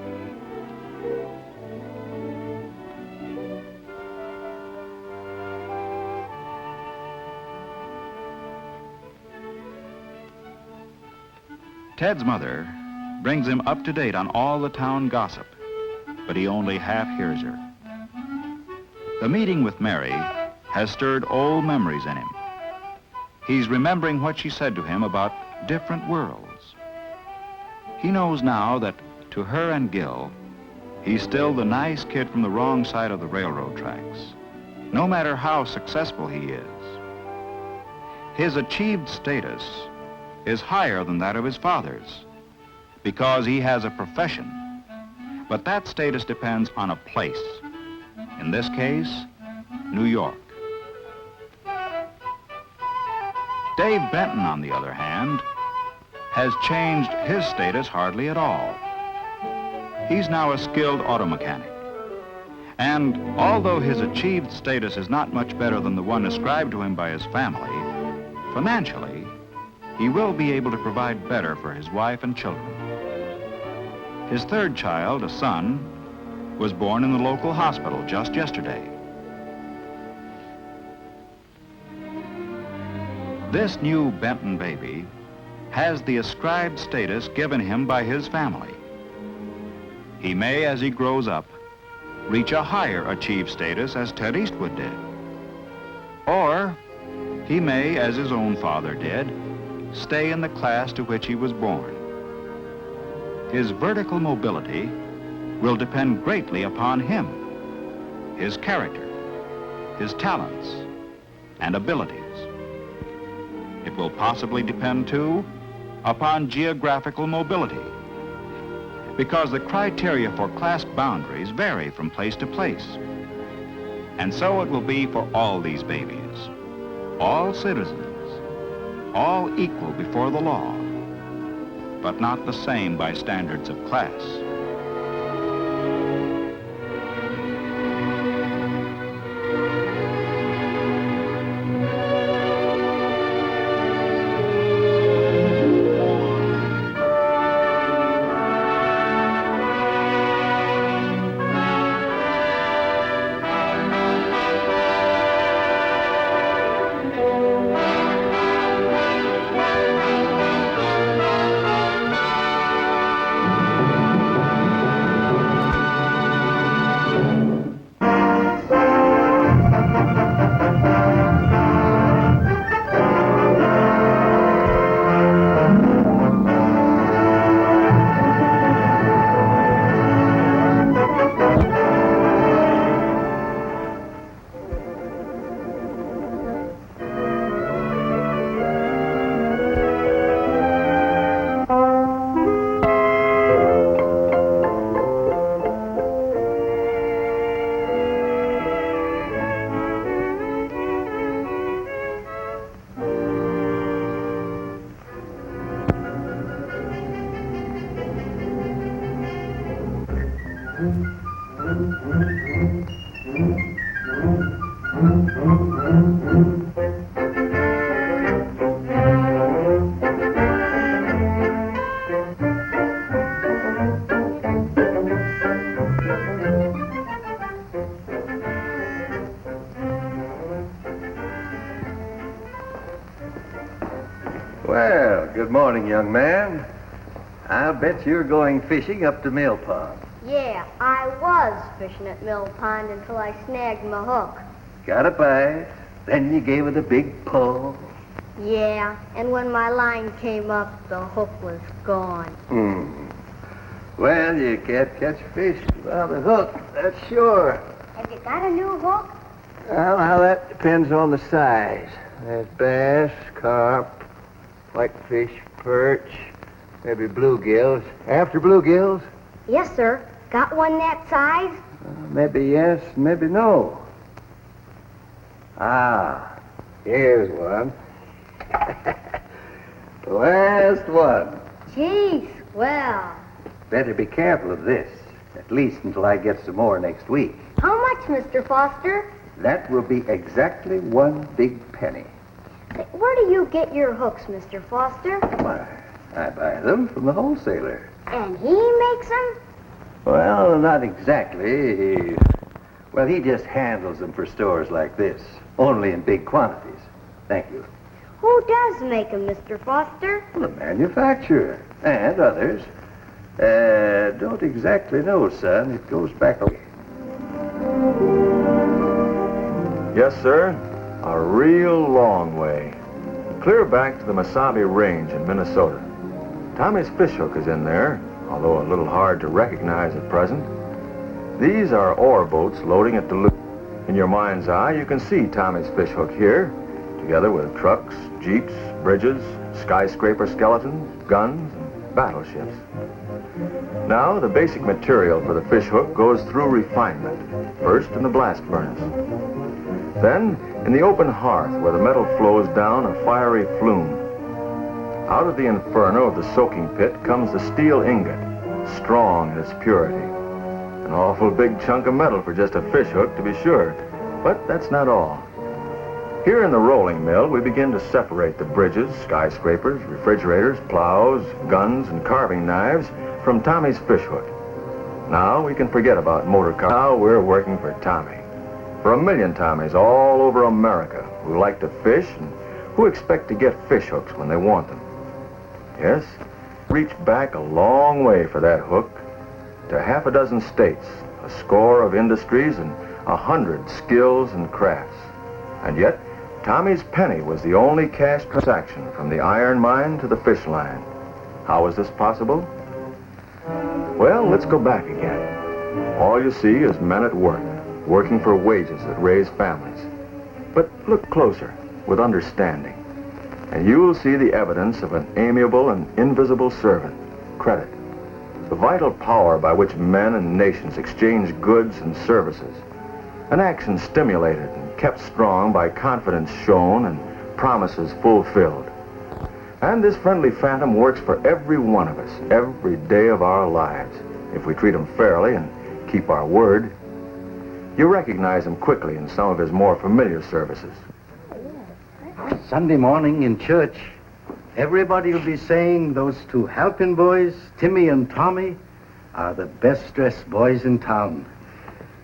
Ted's mother brings him up to date on all the town gossip, but he only half hears her. The meeting with Mary has stirred old memories in him. He's remembering what she said to him about different worlds. He knows now that to her and Gil, he's still the nice kid from the wrong side of the railroad tracks, no matter how successful he is. His achieved status is higher than that of his father's because he has a profession, but that status depends on a place. In this case, New York. Dave Benton, on the other hand, has changed his status hardly at all. He's now a skilled auto mechanic. And although his achieved status is not much better than the one ascribed to him by his family, financially, he will be able to provide better for his wife and children. His third child, a son, was born in the local hospital just yesterday. This new Benton baby has the ascribed status given him by his family. He may, as he grows up, reach a higher achieved status as Ted Eastwood did. Or he may, as his own father did, stay in the class to which he was born. His vertical mobility will depend greatly upon him, his character, his talents, and abilities. It will possibly depend, too, upon geographical mobility, because the criteria for class boundaries vary from place to place. And so it will be for all these babies, all citizens, all equal before the law, but not the same by standards of class. Well, good morning, young man. I'll bet you're going fishing up to Mill Pond. Yeah, I was fishing at Mill Pond until I snagged my hook. Got a bite, then you gave it a big pull. Yeah, and when my line came up, the hook was gone. Well, you can't catch fish without a hook, that's sure. Have you got a new hook? Well, now that depends on the size. There's bass, carp, whitefish, perch, maybe bluegills. After bluegills? Yes, sir. Got one that size? Maybe yes, maybe no. Ah, here's one. Last one. Gee, swell. Better be careful of this, at least until I get some more next week. How much, Mr. Foster? That will be exactly 1 big penny. Where do you get your hooks, Mr. Foster? Why, I buy them from the wholesaler. And he makes them? Well, not exactly. He just handles them for stores like this, only in big quantities. Thank you. Who does make them, Mr. Foster? The manufacturer and others. Don't exactly know, son. It goes back a... Yes, sir. A real long way. Clear back to the Mesabi Range in Minnesota. Tommy's fishhook is in there, although a little hard to recognize at present. These are ore boats loading at Duluth. In your mind's eye, you can see Tommy's fishhook here, together with trucks, jeeps, bridges, skyscraper skeletons, guns, and battleships. Now, the basic material for the fishhook goes through refinement, first in the blast furnace. Then, in the open hearth where the metal flows down a fiery flume. Out of the inferno of the soaking pit comes the steel ingot, strong in its purity. An awful big chunk of metal for just a fishhook, to be sure. But that's not all. Here in the rolling mill, we begin to separate the bridges, skyscrapers, refrigerators, plows, guns, and carving knives from Tommy's fishhook. Now we can forget about motor cars. Now we're working for Tommy. For 1 million Tommies all over America who like to fish and who expect to get fishhooks when they want them. Yes, reach back a long way for that hook to half a dozen states, a score of industries, and 100 skills and crafts. And yet, Tommy's penny was the only cash transaction from the iron mine to the fish line. How is this possible? Well, let's go back again. All you see is men at work, working for wages that raise families. But look closer, with understanding, and you will see the evidence of an amiable and invisible servant, credit. The vital power by which men and nations exchange goods and services. An action stimulated and kept strong by confidence shown and promises fulfilled. And this friendly phantom works for every one of us, every day of our lives, if we treat him fairly and keep our word. You recognize him quickly in some of his more familiar services. Sunday morning in church, everybody will be saying those two helping boys, Timmy and Tommy, are the best-dressed boys in town.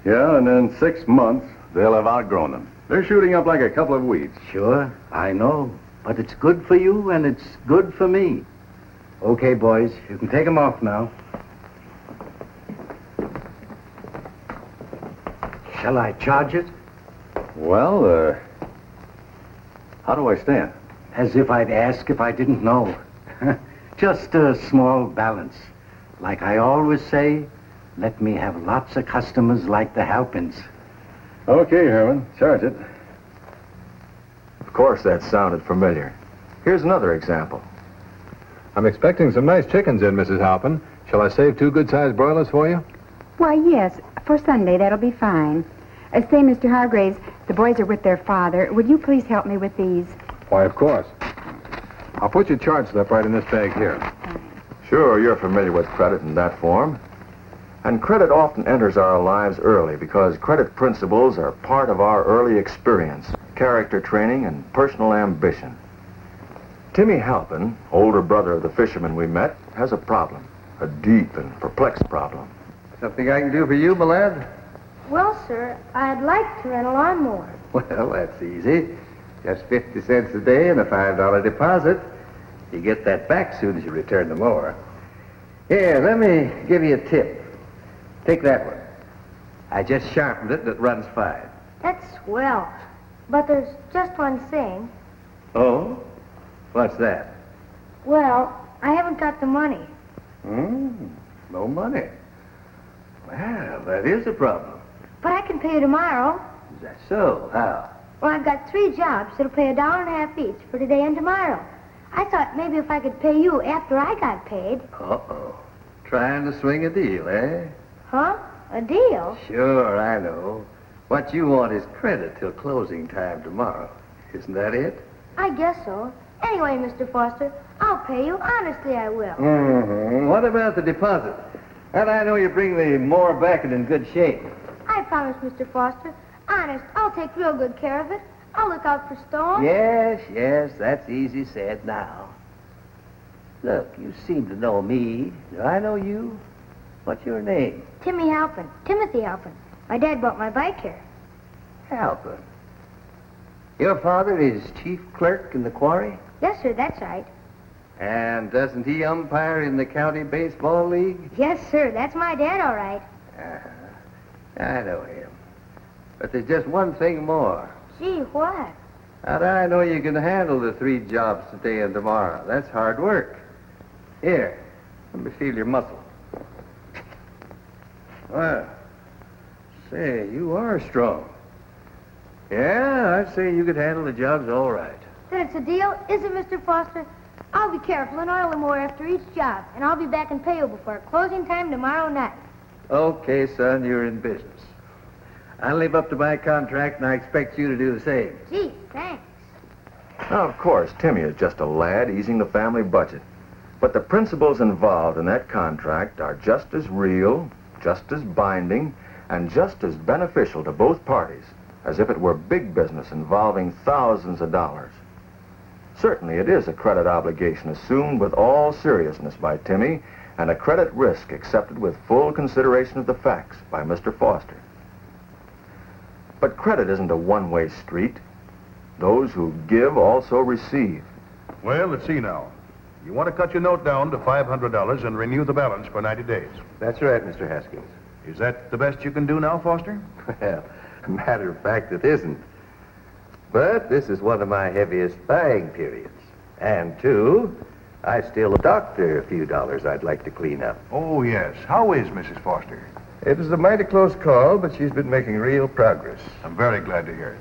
Yeah, and in 6 months, they'll have outgrown them. They're shooting up like a couple of weeds. Sure, I know. But it's good for you, and it's good for me. Okay, boys, you can take them off now. Shall I charge it? Well, how do I stand? As if I'd ask if I didn't know. Just a small balance. Like I always say, let me have lots of customers like the Halpins. Okay, Herman, charge it. Of course that sounded familiar. Here's another example. I'm expecting some nice chickens in, Mrs. Halpin. Shall I save 2 good-sized broilers for you? Why, yes. For Sunday, that'll be fine. Say, Mr. Hargraves, the boys are with their father. Would you please help me with these? Why, of course. I'll put your charge slip right in this bag here. Sure, you're familiar with credit in that form. And credit often enters our lives early because credit principles are part of our early experience, character training, and personal ambition. Timmy Halpin, older brother of the fisherman we met, has a problem, a deep and perplexed problem. Something I can do for you, my lad? Well, sir, I'd like to rent a lawnmower. Well, that's easy. Just 50 cents a day and a $5 deposit. You get that back soon as you return the mower. Here, let me give you a tip. Take that one. I just sharpened it and it runs 5. That's swell. But there's just one thing. Oh? What's that? Well, I haven't got the money. No money. Well, that is a problem. But I can pay you tomorrow. Is that so? How? Well, I've got 3 jobs that'll pay $1.50 each for today and tomorrow. I thought maybe if I could pay you after I got paid. Uh-oh. Trying to swing a deal, eh? Huh? A deal? Sure, I know. What you want is credit till closing time tomorrow. Isn't that it? I guess so. Anyway, Mr. Foster, I'll pay you. Honestly, I will. What about the deposit? And I know you bring the mower back in good shape. I promise, Mr. Foster. Honest, I'll take real good care of it. I'll look out for stones. Yes, that's easy said now. Look, you seem to know me. Do I know you? What's your name? Timmy Halpin. Timothy Halpin. My dad bought my bike here. Halpin. Your father is chief clerk in the quarry? Yes, sir, that's right. And doesn't he umpire in the county baseball league? Yes, sir, that's my dad, all right. I know him. But there's just one thing more. Gee, what? How do I know you can handle the 3 jobs today and tomorrow? That's hard work. Here, let me feel your muscle. Well, say, you are strong. Yeah, I'd say you could handle the jobs all right. Then it's a deal, is it, Mr. Foster? I'll be careful and oil the mower after each job, and I'll be back and pay you before closing time tomorrow night. Okay, son, you're in business. I'll live up to my contract, and I expect you to do the same. Gee, thanks. Now, of course, Timmy is just a lad easing the family budget. But the principles involved in that contract are just as real, just as binding, and just as beneficial to both parties as if it were big business involving thousands of dollars. Certainly, it is a credit obligation assumed with all seriousness by Timmy and a credit risk accepted with full consideration of the facts by Mr. Foster. But credit isn't a one-way street. Those who give also receive. Well, let's see now. You want to cut your note down to $500 and renew the balance for 90 days. That's right, Mr. Haskins. Is that the best you can do now, Foster? Well, matter of fact, it isn't. But this is one of my heaviest buying periods. And, too, I still doctor a few dollars I'd like to clean up. Oh, yes. How is Mrs. Foster? It was a mighty close call, but she's been making real progress. I'm very glad to hear it.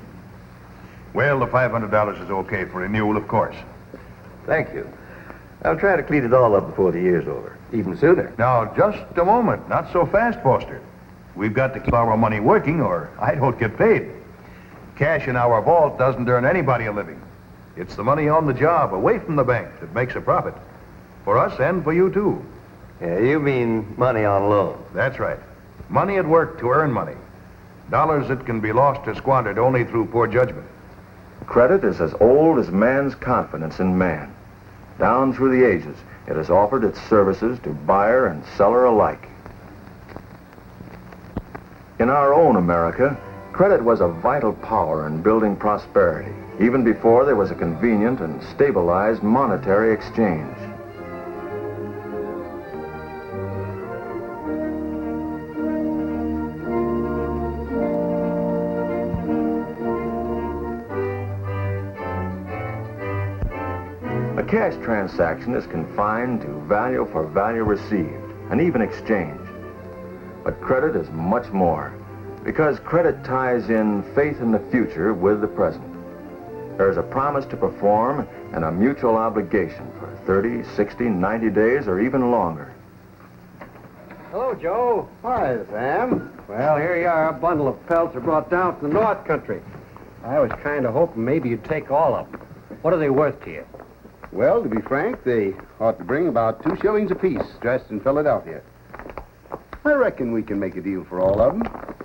Well, the $500 is okay for renewal, of course. Thank you. I'll try to clean it all up before the year's over, even sooner. Now, just a moment. Not so fast, Foster. We've got to keep our money working, or I don't get paid. Cash in our vault doesn't earn anybody a living. It's the money on the job, away from the bank, that makes a profit. For us and for you, too. Yeah, you mean money on loan. That's right. Money at work to earn money. Dollars that can be lost or squandered only through poor judgment. Credit is as old as man's confidence in man. Down through the ages, it has offered its services to buyer and seller alike. In our own America, credit was a vital power in building prosperity, even before there was a convenient and stabilized monetary exchange. A cash transaction is confined to value for value received, and even exchange. But credit is much more, because credit ties in faith in the future with the present. There's a promise to perform and a mutual obligation for 30, 60, 90 days, or even longer. Hello, Joe. Hi, Sam. Well, here you are. A bundle of pelts are brought down from the North Country. I was kind of hoping maybe you'd take all of them. What are they worth to you? Well, to be frank, they ought to bring about 2 shillings apiece, dressed in Philadelphia. I reckon we can make a deal for all of them.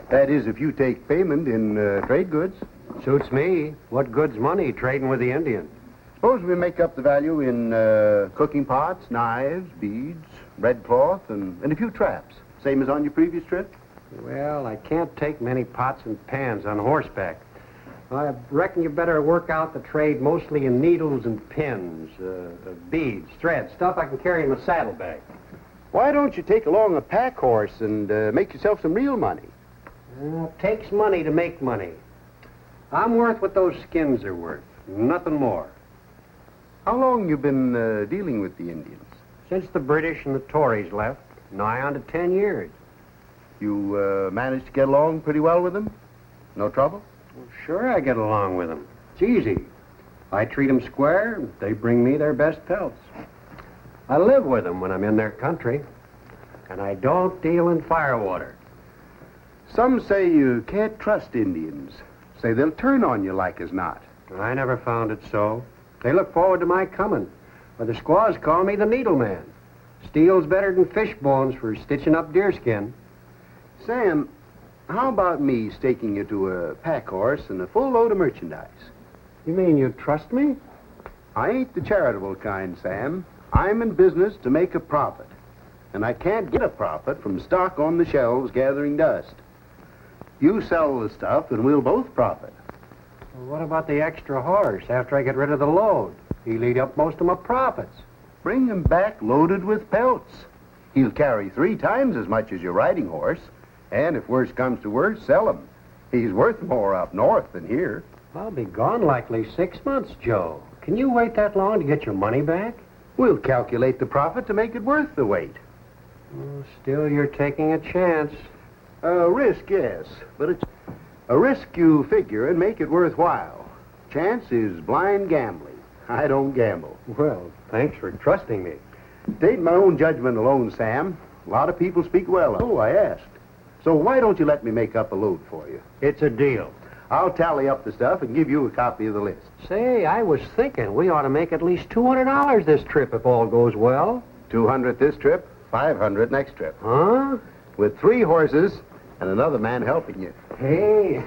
That is, if you take payment in trade goods. Suits me. What good's money trading with the Indian? Suppose we make up the value in cooking pots, knives, beads, red cloth, and a few traps. Same as on your previous trip? Well, I can't take many pots and pans on horseback. I reckon you better work out the trade mostly in needles and pins, beads, threads, stuff I can carry in my saddlebag. Why don't you take along a pack horse and make yourself some real money? It takes money to make money. I'm worth what those skins are worth, nothing more. How long you been dealing with the Indians? Since the British and the Tories left, nigh on to 10 years. You managed to get along pretty well with them? No trouble? Well, sure I get along with them. It's easy. I treat them square, they bring me their best pelts. I live with them when I'm in their country, and I don't deal in firewater. Some say you can't trust Indians. Say they'll turn on you like as not. I never found it so. They look forward to my coming. Or the squaws call me the needle man. Steel's better than fish bones for stitching up deerskin. Sam, how about me staking you to a pack horse and a full load of merchandise? You mean you trust me? I ain't the charitable kind, Sam. I'm in business to make a profit. And I can't get a profit from stock on the shelves gathering dust. You sell the stuff and we'll both profit. Well, what about the extra horse after I get rid of the load? He'll eat up most of my profits. Bring him back loaded with pelts. He'll carry 3 times as much as your riding horse. And if worse comes to worse, sell him. He's worth more up north than here. I'll be gone likely 6 months, Joe. Can you wait that long to get your money back? We'll calculate the profit to make it worth the wait. Still, you're taking a chance. A risk, yes. But it's a risk you figure and make it worthwhile. Chance is blind gambling. I don't gamble. Well, thanks for trusting me. It ain't my own judgment alone, Sam. A lot of people speak well. Oh, I asked. So why don't you let me make up a load for you? It's a deal. I'll tally up the stuff and give you a copy of the list. Say, I was thinking we ought to make at least $200 this trip if all goes well. 200 this trip, 500 next trip. Huh? With 3 horses and another man helping you. Hey!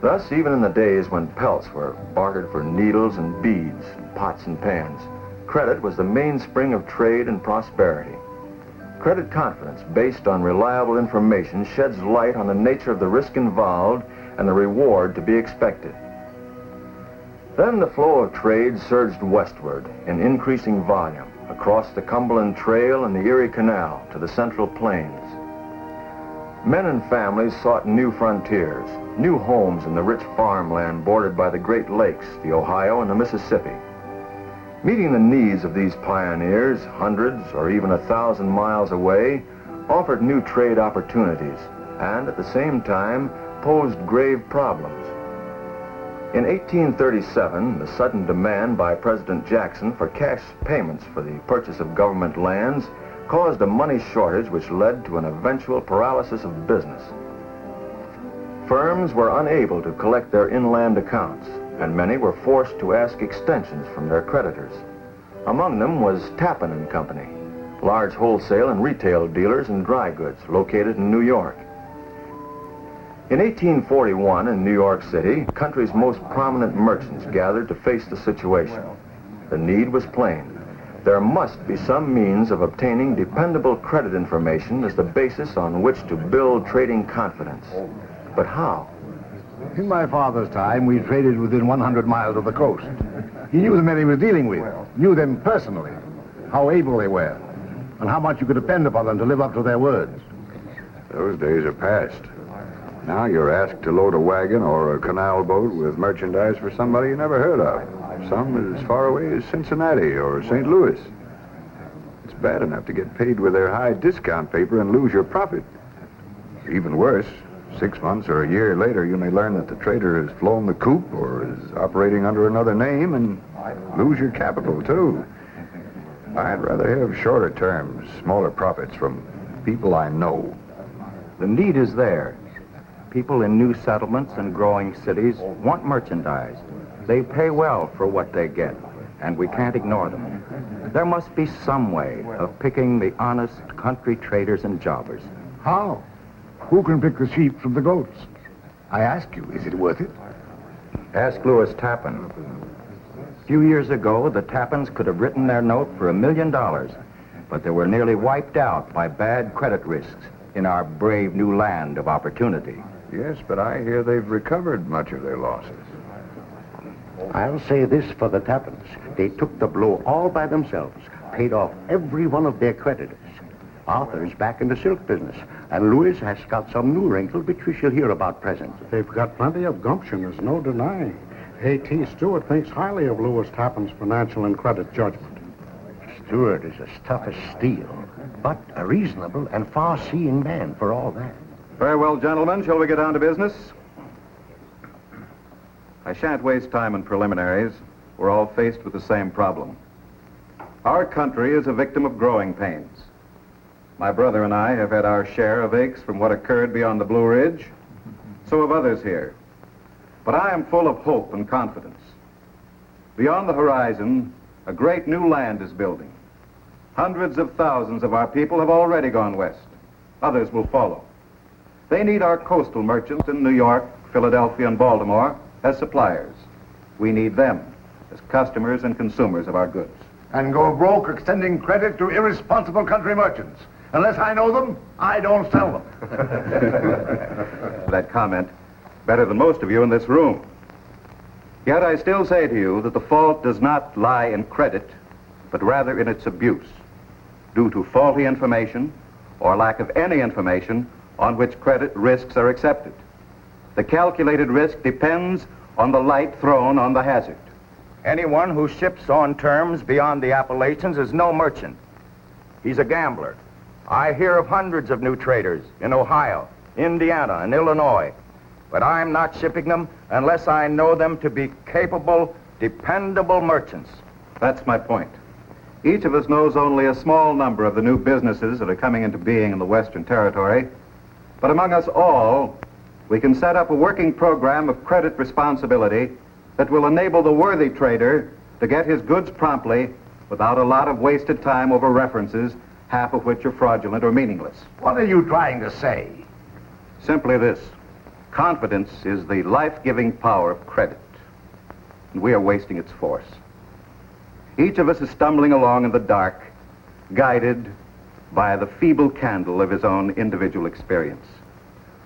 Thus, even in the days when pelts were bartered for needles and beads, pots and pans, credit was the mainspring of trade and prosperity. Credit confidence based on reliable information sheds light on the nature of the risk involved and the reward to be expected. Then the flow of trade surged westward in increasing volume across the Cumberland Trail and the Erie Canal to the Central Plains. Men and families sought new frontiers, new homes in the rich farmland bordered by the Great Lakes, the Ohio and the Mississippi. Meeting the needs of these pioneers, hundreds or even 1,000 miles away, offered new trade opportunities and at the same time posed grave problems. In 1837, the sudden demand by President Jackson for cash payments for the purchase of government lands caused a money shortage which led to an eventual paralysis of business. Firms were unable to collect their inland accounts, and many were forced to ask extensions from their creditors. Among them was Tappan and Company, large wholesale and retail dealers in dry goods located in New York. In 1841 in New York City, the country's most prominent merchants gathered to face the situation. The need was plain. There must be some means of obtaining dependable credit information as the basis on which to build trading confidence. But how? In my father's time, we traded within 100 miles of the coast. He knew the men he was dealing with, knew them personally, how able they were, and how much you could depend upon them to live up to their words. Those days are past. Now you're asked to load a wagon or a canal boat with merchandise for somebody you never heard of. Some as far away as Cincinnati or St. Louis. It's bad enough to get paid with their high discount paper and lose your profit. Even worse, 6 months or a year later, you may learn that the trader has flown the coop or is operating under another name and lose your capital, too. I'd rather have shorter terms, smaller profits from people I know. The need is there. People in new settlements and growing cities want merchandise. They pay well for what they get, and we can't ignore them. There must be some way of picking the honest country traders and jobbers. How? Who can pick the sheep from the goats? I ask you, is it worth it? Ask Louis Tappan. A few years ago, the Tappans could have written their note for $1 million, but they were nearly wiped out by bad credit risks in our brave new land of opportunity. Yes, but I hear they've recovered much of their losses. I'll say this for the Tappans. They took the blow all by themselves, paid off every one of their creditors. Arthur's back in the silk business, and Louis has got some new wrinkles which we shall hear about presently. They've got plenty of gumption, there's no denying. A.T. Stewart thinks highly of Louis Tappan's financial and credit judgment. Stewart is as tough as steel, but a reasonable and far-seeing man for all that. Very well, gentlemen, shall we get down to business? I shan't waste time on preliminaries. We're all faced with the same problem. Our country is a victim of growing pains. My brother and I have had our share of aches from what occurred beyond the Blue Ridge. So have others here. But I am full of hope and confidence. Beyond the horizon, a great new land is building. Hundreds of thousands of our people have already gone west. Others will follow. They need our coastal merchants in New York, Philadelphia, and Baltimore as suppliers. We need them as customers and consumers of our goods. And go broke extending credit to irresponsible country merchants. Unless I know them, I don't sell them. That comment, better than most of you in this room. Yet I still say to you that the fault does not lie in credit, but rather in its abuse, due to faulty information or lack of any information on which credit risks are accepted. The calculated risk depends on the light thrown on the hazard. Anyone who ships on terms beyond the Appalachians is no merchant. He's a gambler. I hear of hundreds of new traders in Ohio, Indiana, and Illinois, but I'm not shipping them unless I know them to be capable, dependable merchants. That's my point. Each of us knows only a small number of the new businesses that are coming into being in the Western Territory, but among us all, we can set up a working program of credit responsibility that will enable the worthy trader to get his goods promptly without a lot of wasted time over references, half of which are fraudulent or meaningless. What are you trying to say? Simply this. Confidence is the life-giving power of credit, and we are wasting its force. Each of us is stumbling along in the dark, guided by the feeble candle of his own individual experience,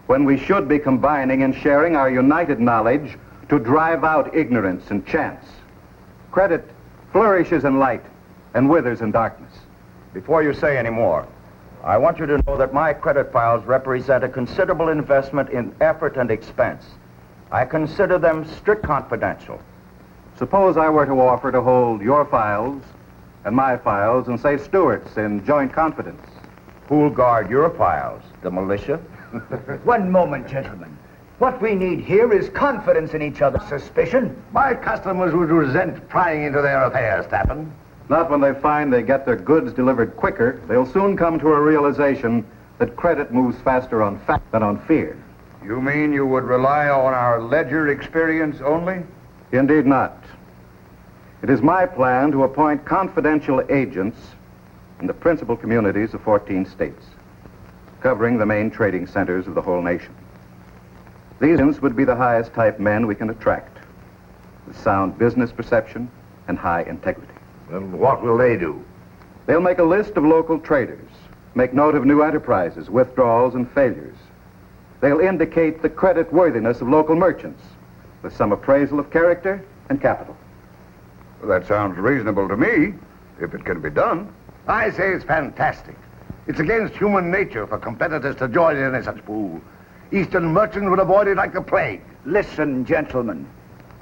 when we should be combining and sharing our united knowledge to drive out ignorance and chance. Credit flourishes in light and withers in darkness. Before you say any more, I want you to know that my credit files represent a considerable investment in effort and expense. I consider them strict confidential. Suppose I were to offer to hold your files and my files and say Stewart's in joint confidence. Who'll guard your files? The militia? One moment, gentlemen. What we need here is confidence in each other's suspicion. My customers would resent prying into their affairs, Tappan. Not when they find they get their goods delivered quicker. They'll soon come to a realization that credit moves faster on fact than on fear. You mean you would rely on our ledger experience only? Indeed not. It is my plan to appoint confidential agents in the principal communities of 14 states, covering the main trading centers of the whole nation. These agents would be the highest type men we can attract, with sound business perception and high integrity. And what will they do? They'll make a list of local traders, make note of new enterprises, withdrawals, and failures. They'll indicate the credit worthiness of local merchants, with some appraisal of character and capital. Well, that sounds reasonable to me, if it can be done. I say it's fantastic. It's against human nature for competitors to join in such pool. Eastern merchants would avoid it like the plague. Listen, gentlemen.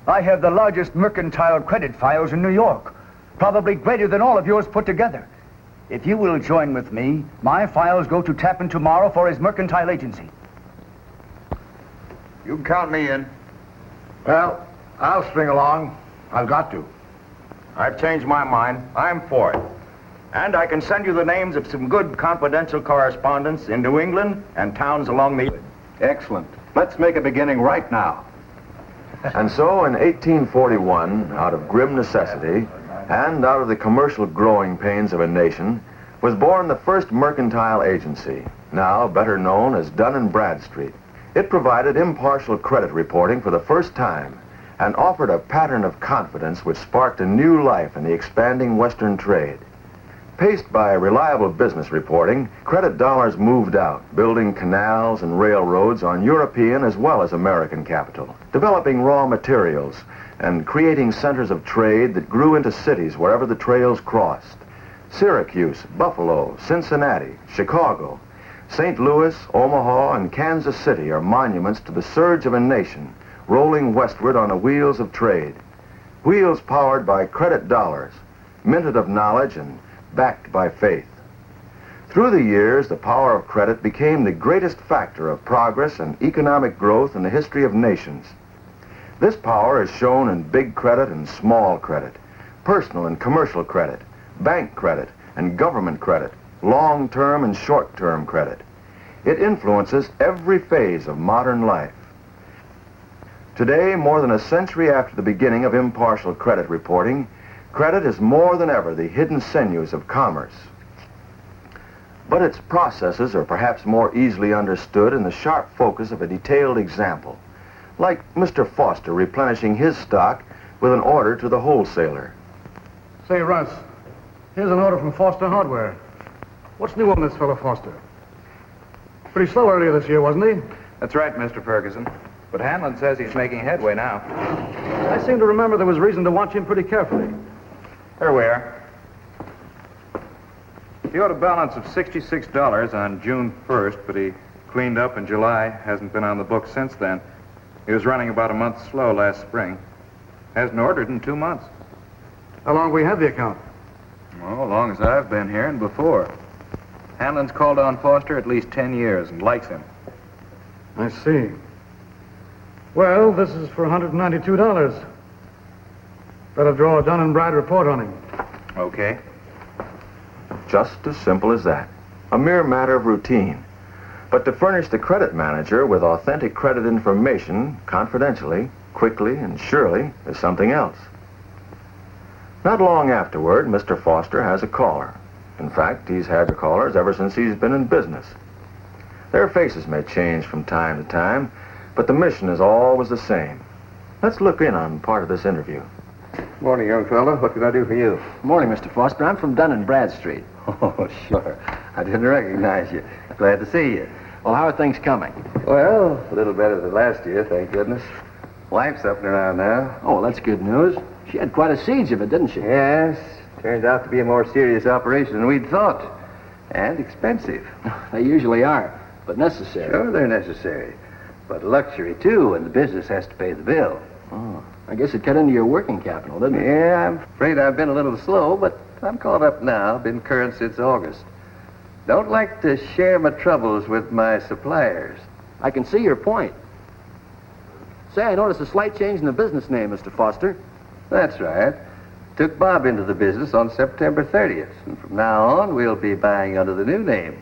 I have the largest mercantile credit files in New York, probably greater than all of yours put together. If you will join with me, my files go to Tappan tomorrow for his mercantile agency. You can count me in. Well, I'll string along. I've got to. I've changed my mind. I'm for it. And I can send you the names of some good confidential correspondents in New England and towns along the... Excellent. Let's make a beginning right now. And so in 1841, out of grim necessity, And out of the commercial growing pains of a nation was born the first mercantile agency, now better known as Dun & Bradstreet. It provided impartial credit reporting for the first time and offered a pattern of confidence which sparked a new life in the expanding Western trade. Paced by reliable business reporting, credit dollars moved out, building canals and railroads on European as well as American capital, developing raw materials, and creating centers of trade that grew into cities wherever the trails crossed. Syracuse, Buffalo, Cincinnati, Chicago, St. Louis, Omaha, and Kansas City are monuments to the surge of a nation rolling westward on the wheels of trade. Wheels powered by credit dollars, minted of knowledge and backed by faith. Through the years, the power of credit became the greatest factor of progress and economic growth in the history of nations. This power is shown in big credit and small credit, personal and commercial credit, bank credit and government credit, long-term and short-term credit. It influences every phase of modern life. Today, more than a century after the beginning of impartial credit reporting, credit is more than ever the hidden sinews of commerce. But its processes are perhaps more easily understood in the sharp focus of a detailed example, like Mr. Foster replenishing his stock with an order to the wholesaler. Say, Russ, here's an order from Foster Hardware. What's new on this fellow Foster? Pretty slow earlier this year, wasn't he? That's right, Mr. Ferguson. But Hanlon says he's making headway now. I seem to remember there was reason to watch him pretty carefully. Here we are. He owed a balance of $66 on June 1st, but he cleaned up in July, hasn't been on the books since then. He was running about a month slow last spring. Hasn't ordered in 2 months. How long have we had the account? Well, as long as I've been here and before. Hanlon's called on Foster at least 10 years and likes him. I see. Well, this is for $192. Better draw a Dun & Brad report on him. Okay. Just as simple as that. A mere matter of routine. But to furnish the credit manager with authentic credit information, confidentially, quickly, and surely, is something else. Not long afterward, Mr. Foster has a caller. In fact, he's had callers ever since he's been in business. Their faces may change from time to time, but the mission is always the same. Let's look in on part of this interview. Morning, young fellow. What can I do for you? Morning, Mr. Foster. I'm from Dun & Bradstreet. Oh, sure. I didn't recognize you. Glad to see you. Well, how are things coming? Well, a little better than last year, thank goodness. Wife's up and around now. Oh, well, that's good news. She had quite a siege of it, didn't she? Yes. Turned out to be a more serious operation than we'd thought. And expensive. They usually are, but necessary. Sure, they're necessary. But luxury, too, and the business has to pay the bill. Oh, I guess it cut into your working capital, didn't it? Yeah, I'm afraid I've been a little slow, but I'm caught up now. Been current since August. Don't like to share my troubles with my suppliers. I can see your point. Say, I noticed a slight change in the business name, Mr. Foster. That's right. Took Bob into the business on September 30th. And from now on, we'll be buying under the new name.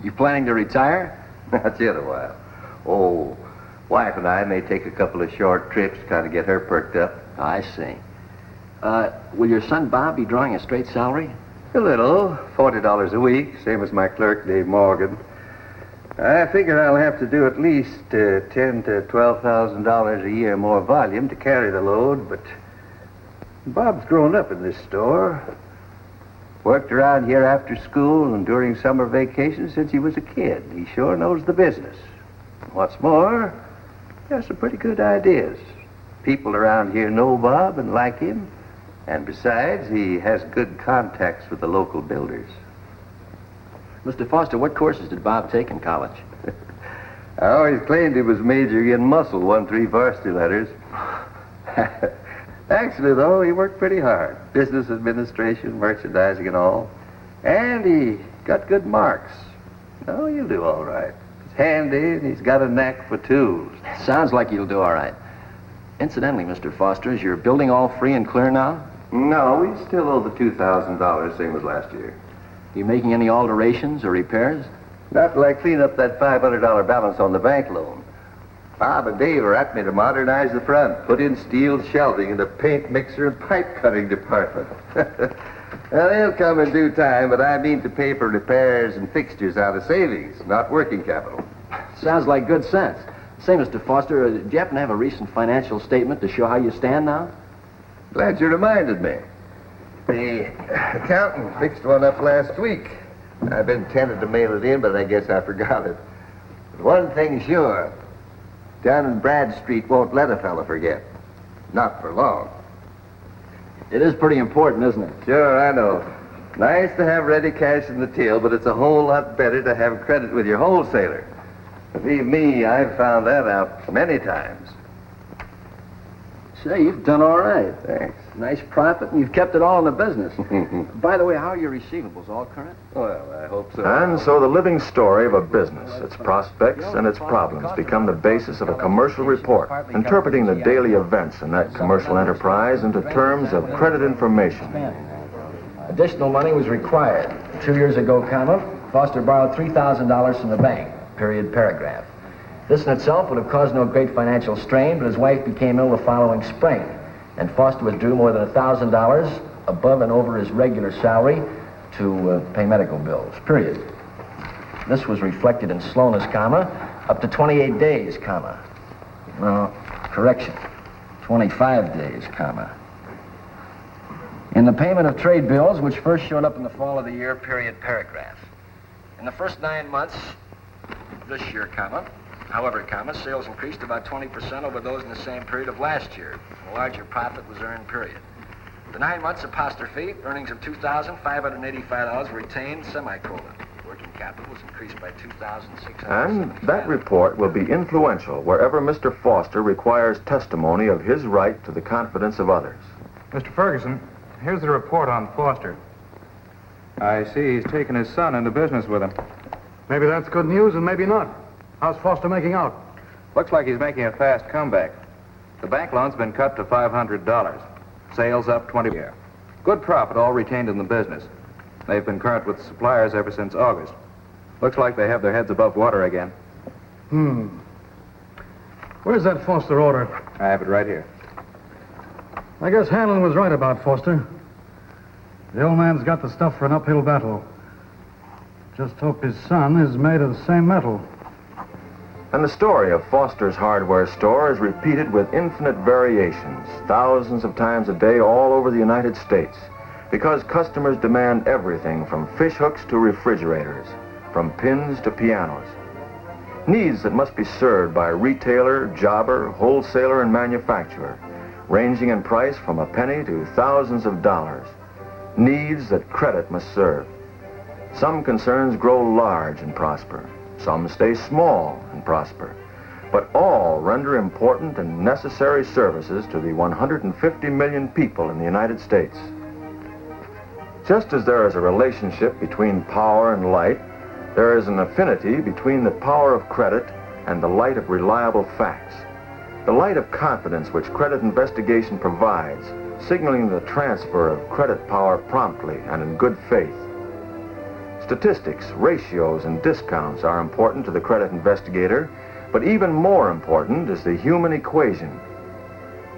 You planning to retire? Not yet a while. Oh, wife and I may take a couple of short trips, kind of get her perked up. I see. Will your son Bob be drawing a straight salary? A little, $40 a week, same as my clerk, Dave Morgan. I figure I'll have to do at least $10,000 to $12,000 a year more volume to carry the load, but Bob's grown up in this store. Worked around here after school and during summer vacations since he was a kid. He sure knows the business. What's more, he has some pretty good ideas. People around here know Bob and like him. And besides, he has good contacts with the local builders. Mr. Foster, what courses did Bob take in college? I always claimed he was majoring in muscle, won 3 varsity letters. Actually, though, he worked pretty hard. Business administration, merchandising and all. And he got good marks. Oh, he'll do all right. He's handy and he's got a knack for tools. Sounds like you'll do all right. Incidentally, Mr. Foster, is your building all free and clear now? No, we still owe the $2,000, same as last year. You making any alterations or repairs? Not till I clean up that $500 balance on the bank loan. Bob and Dave are at me to modernize the front, put in steel shelving in the paint mixer and pipe cutting department. Well, they'll come in due time, but I mean to pay for repairs and fixtures out of savings, not working capital. Sounds like good sense. Say, Mr. Foster, do you happen to have a recent financial statement to show how you stand now? Glad you reminded me. The accountant fixed one up last week. I've been tempted to mail it in, but I guess I forgot it. But one thing's sure. Down in Bradstreet won't let a fella forget. Not for long. It is pretty important, isn't it? Sure, I know. Nice to have ready cash in the till, but it's a whole lot better to have credit with your wholesaler. Believe me, I've found that out many times. Say, you've done all right. Thanks. Nice profit, and you've kept it all in the business. By the way, how are your receivables? All current? Well, I hope so. And so the living story of a business, its prospects and its problems become the basis of a commercial report, interpreting the daily events in that commercial enterprise into terms of credit information. Additional money was required. 2 years ago, Foster borrowed $3,000 from the bank, period, paragraph. This in itself would have caused no great financial strain, but his wife became ill the following spring, and Foster was due more than $1,000 above and over his regular salary to pay medical bills, period. This was reflected in slowness, up to 28 days, No, correction, 25 days, In the payment of trade bills, which first showed up in the fall of the year, period, paragraph. In the first 9 months this year, however, sales increased about 20% over those in the same period of last year. A larger profit was earned, period. The 9 months apostrophe, earnings of $2,585 were retained, semicolon. Working capital was increased by $2,600. And that report will be influential wherever Mr. Foster requires testimony of his right to the confidence of others. Mr. Ferguson, here's the report on Foster. I see he's taken his son into business with him. Maybe that's good news and maybe not. How's Foster making out? Looks like he's making a fast comeback. The bank loan's been cut to $500. Sales up 20%. Good profit, all retained in the business. They've been current with suppliers ever since August. Looks like they have their heads above water again. Where's that Foster order? I have it right here. I guess Hanlon was right about Foster. The old man's got the stuff for an uphill battle. Just hope his son is made of the same metal. And the story of Foster's hardware store is repeated with infinite variations, thousands of times a day all over the United States, because customers demand everything from fish hooks to refrigerators, from pins to pianos. Needs that must be served by retailer, jobber, wholesaler, and manufacturer, ranging in price from a penny to thousands of dollars. Needs that credit must serve. Some concerns grow large and prosper. Some stay small and prosper. But all render important and necessary services to the 150 million people in the United States. Just as there is a relationship between power and light, there is an affinity between the power of credit and the light of reliable facts. The light of confidence which credit investigation provides, signaling the transfer of credit power promptly and in good faith. Statistics, ratios, and discounts are important to the credit investigator, but even more important is the human equation.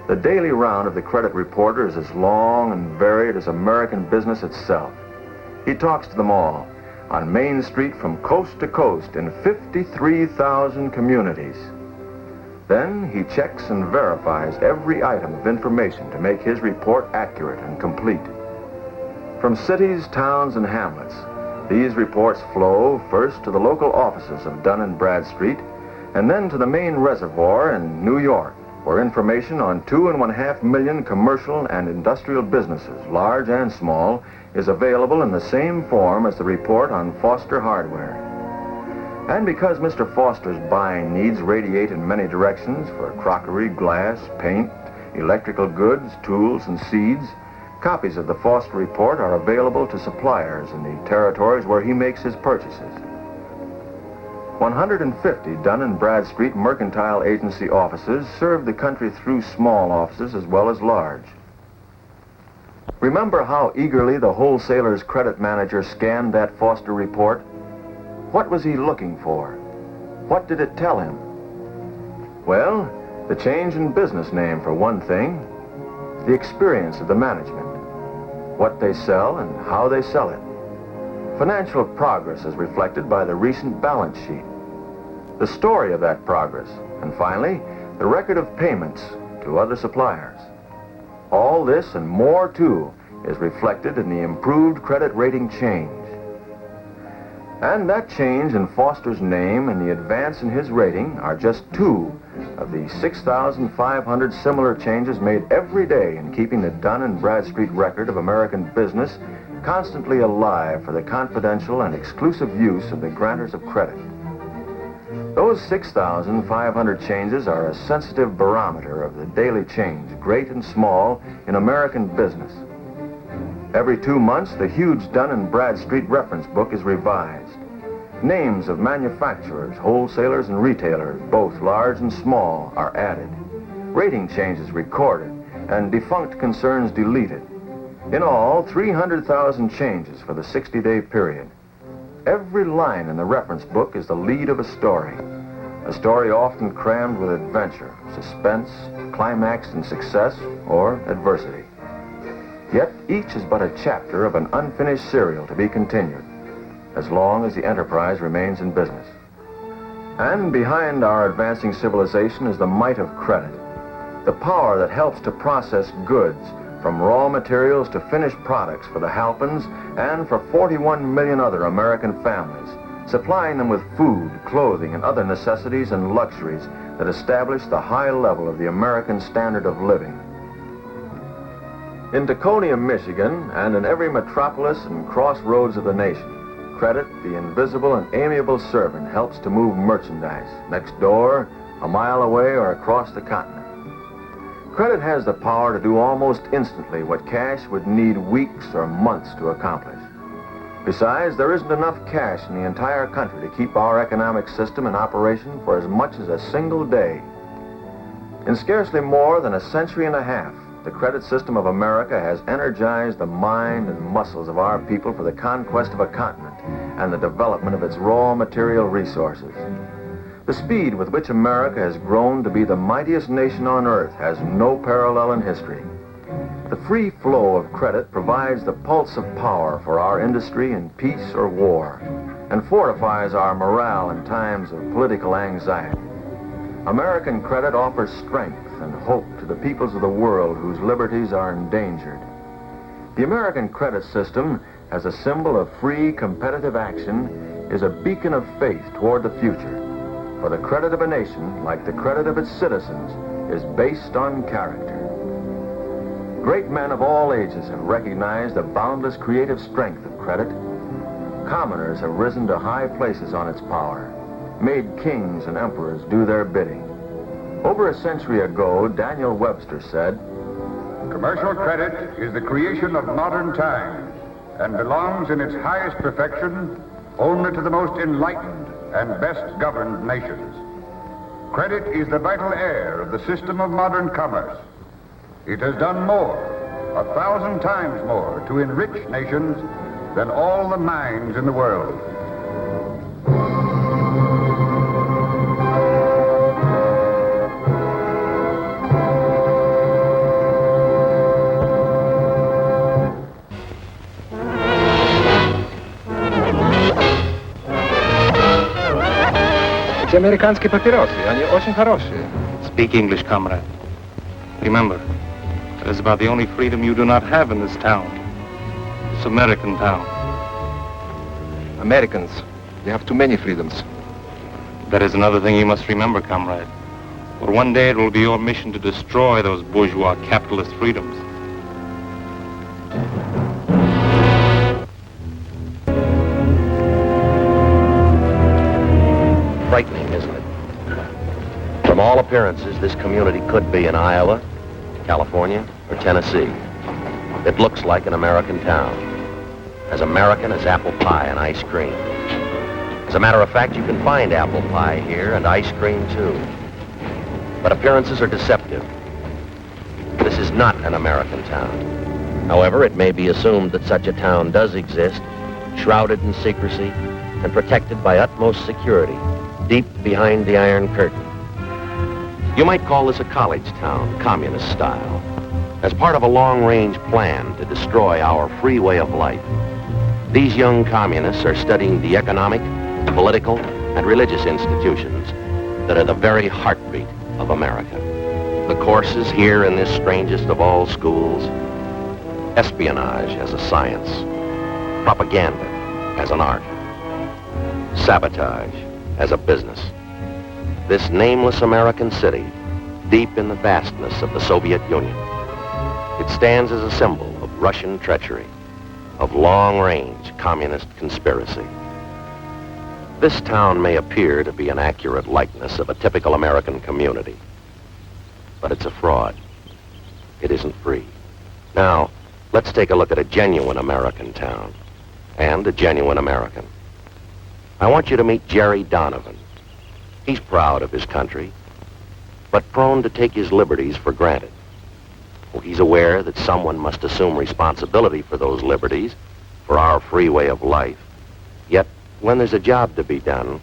The daily round of the credit reporter is as long and varied as American business itself. He talks to them all, on Main Street from coast to coast in 53,000 communities. Then he checks and verifies every item of information to make his report accurate and complete. From cities, towns, and hamlets, these reports flow first to the local offices of Dun & Bradstreet and then to the main reservoir in New York, where information on 2.5 million commercial and industrial businesses, large and small, is available in the same form as the report on Foster hardware. And because Mr. Foster's buying needs radiate in many directions for crockery, glass, paint, electrical goods, tools, and seeds, copies of the Foster report are available to suppliers in the territories where he makes his purchases. 150 Dun & Bradstreet Mercantile Agency offices serve the country through small offices as well as large. Remember how eagerly the wholesaler's credit manager scanned that Foster report? What was he looking for? What did it tell him? Well, the change in business name for one thing, the experience of the management, what they sell and how they sell it. Financial progress is reflected by the recent balance sheet, the story of that progress, and finally, the record of payments to other suppliers. All this and more, too, is reflected in the improved credit rating change. And that change in Foster's name and the advance in his rating are just two of the 6,500 similar changes made every day in keeping the Dun & Bradstreet record of American business constantly alive for the confidential and exclusive use of the grantors of credit. Those 6,500 changes are a sensitive barometer of the daily change, great and small, in American business. Every 2 months, the huge Dun & Bradstreet reference book is revised. Names of manufacturers, wholesalers, and retailers, both large and small, are added. Rating changes recorded, and defunct concerns deleted. In all, 300,000 changes for the 60-day period. Every line in the reference book is the lead of a story often crammed with adventure, suspense, climaxed in success, or adversity. Yet each is but a chapter of an unfinished serial to be continued, as long as the enterprise remains in business. And behind our advancing civilization is the might of credit, the power that helps to process goods from raw materials to finished products for the Halpins and for 41 million other American families, supplying them with food, clothing, and other necessities and luxuries that establish the high level of the American standard of living. In Colonial, Michigan, and in every metropolis and crossroads of the nation, credit, the invisible and amiable servant, helps to move merchandise next door, a mile away, or across the continent. Credit has the power to do almost instantly what cash would need weeks or months to accomplish. Besides, there isn't enough cash in the entire country to keep our economic system in operation for as much as a single day. In scarcely more than a century and a half, the credit system of America has energized the mind and muscles of our people for the conquest of a continent and the development of its raw material resources. The speed with which America has grown to be the mightiest nation on earth has no parallel in history. The free flow of credit provides the pulse of power for our industry in peace or war, and fortifies our morale in times of political anxiety. American credit offers strength and hope to the peoples of the world whose liberties are endangered. The American credit system, as a symbol of free, competitive action, is a beacon of faith toward the future. For the credit of a nation, like the credit of its citizens, is based on character. Great men of all ages have recognized the boundless creative strength of credit. Commoners have risen to high places on its power, made kings and emperors do their bidding. Over a century ago, Daniel Webster said, "Commercial credit is the creation of modern times and belongs in its highest perfection only to the most enlightened and best governed nations. Credit is the vital air of the system of modern commerce. It has done more, 1,000 times more, to enrich nations than all the mines in the world." Эти американские папиросы, они очень хорошие. Speak English, comrade. Remember, that is about the only freedom you do not have in this town. This American town. Americans, they have too many freedoms. That is another thing you must remember, comrade. For one day it will be your mission to destroy those bourgeois capitalist freedoms. Frightening, isn't it? From all appearances, this community could be in Iowa, California, or Tennessee. It looks like an American town. As American as apple pie and ice cream. As a matter of fact, you can find apple pie here and ice cream too. But appearances are deceptive. This is not an American town. However, it may be assumed that such a town does exist, shrouded in secrecy and protected by utmost security, deep behind the Iron Curtain. You might call this a college town, communist style, as part of a long-range plan to destroy our free way of life. These young communists are studying the economic, political, and religious institutions that are the very heartbeat of America. The courses here in this strangest of all schools: espionage as a science, propaganda as an art, sabotage as a business. This nameless American city, deep in the vastness of the Soviet Union, it stands as a symbol of Russian treachery, of long-range communist conspiracy. This town may appear to be an accurate likeness of a typical American community, but it's a fraud. It isn't free. Now, let's take a look at a genuine American town and a genuine American. I want you to meet Jerry Donovan. He's proud of his country, but prone to take his liberties for granted. Well, he's aware that someone must assume responsibility for those liberties, for our free way of life. Yet, when there's a job to be done,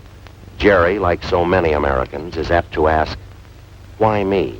Jerry, like so many Americans, is apt to ask, why me?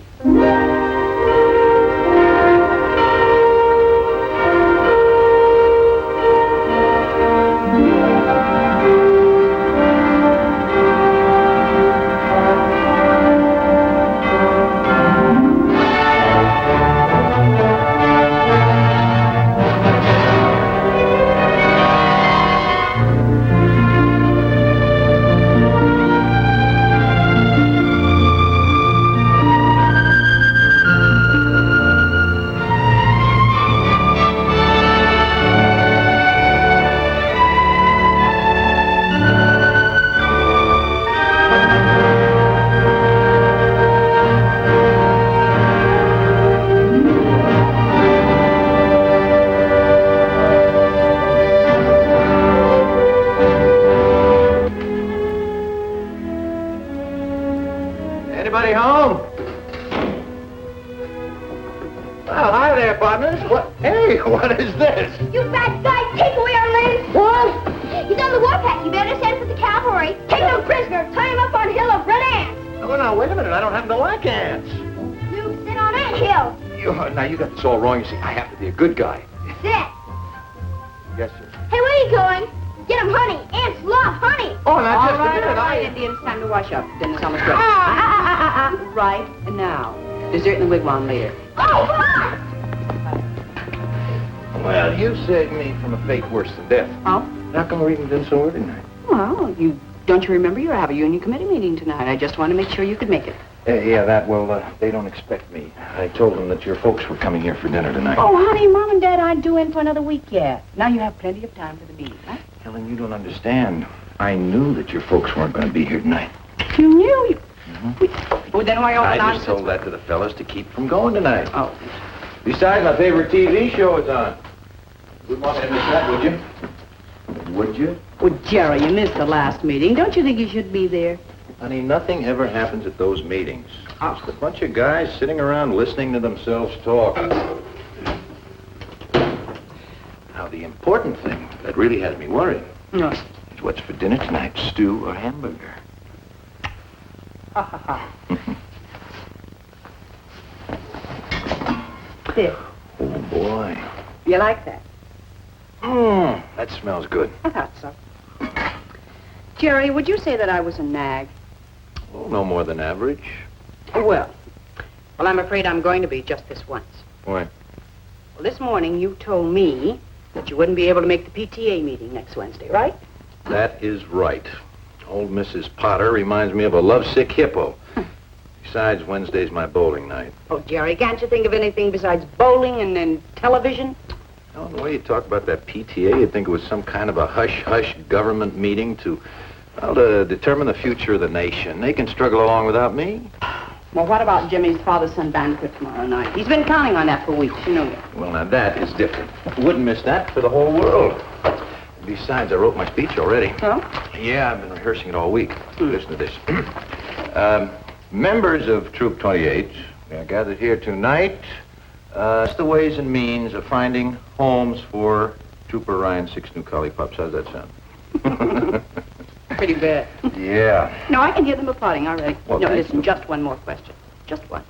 Anybody home? Well, hi there, partners. What? Hey, what is this? You bad guy, take away our land. What? He's on the warpath. You better send for the cavalry. Take him prisoner. Tie him up on a hill of red ants. Oh, now, wait a minute. I don't happen to like ants. You sit on that hill. Now, you got this all wrong. You see, I have to be a good guy. Sit. Yes, sir. Hey, where are you going? Get him honey. Ants love honey. Oh, now, just a minute. All right, Indians, time to wash up. Dinner's almost ready. Right now. Dessert in the wigwam later. Oh, Well, you saved me from a fate worse than death. Oh? How come we're eating dinner so early tonight? Well, don't you remember you have a union committee meeting tonight? I just want to make sure you could make it. They don't expect me. I told them that your folks were coming here for dinner tonight. Oh, honey, Mom and Dad aren't due in for another week yet. Now you have plenty of time for the meeting, right? Helen, you don't understand. I knew that your folks weren't going to be here tonight. You knew? Well, then why all the I nonsense? just told that to the fellas to keep from going tonight. Oh. Besides, my favorite TV show is on. Wouldn't want to miss that, would you? Would you? Well, Jerry, you missed the last meeting. Don't you think you should be there? Honey, nothing ever happens at those meetings. Just a bunch of guys sitting around listening to themselves talk. Now, the important thing that really has me worried is what's for dinner tonight, stew or hamburger. Ha, ha, ha. There. Oh, boy. You like that? That smells good. I thought so. Jerry, would you say that I was a nag? Oh, no more than average. Well, I'm afraid I'm going to be just this once. Why? Well, this morning you told me that you wouldn't be able to make the PTA meeting next Wednesday, right? That is right. Old Mrs. Potter reminds me of a lovesick hippo. Besides, Wednesday's my bowling night. Oh, Jerry, can't you think of anything besides bowling and television? Oh, the way you talk about that PTA, you'd think it was some kind of a hush-hush government meeting to determine the future of the nation. They can struggle along without me. Well, what about Jimmy's father-son banquet tomorrow night? He's been counting on that for weeks, you know that. Well, now, that is different. Wouldn't miss that for the whole world. Besides, I wrote my speech already. Oh? Yeah, I've been rehearsing it all week. Listen to this. Members of Troop 28 are gathered here tonight. It's the ways and means of finding homes for Trooper Ryan's 6 new collie pups. How's that sound? Pretty bad. Yeah. No, I can hear them applauding already. Well, no, thank listen, just one more question. Just one.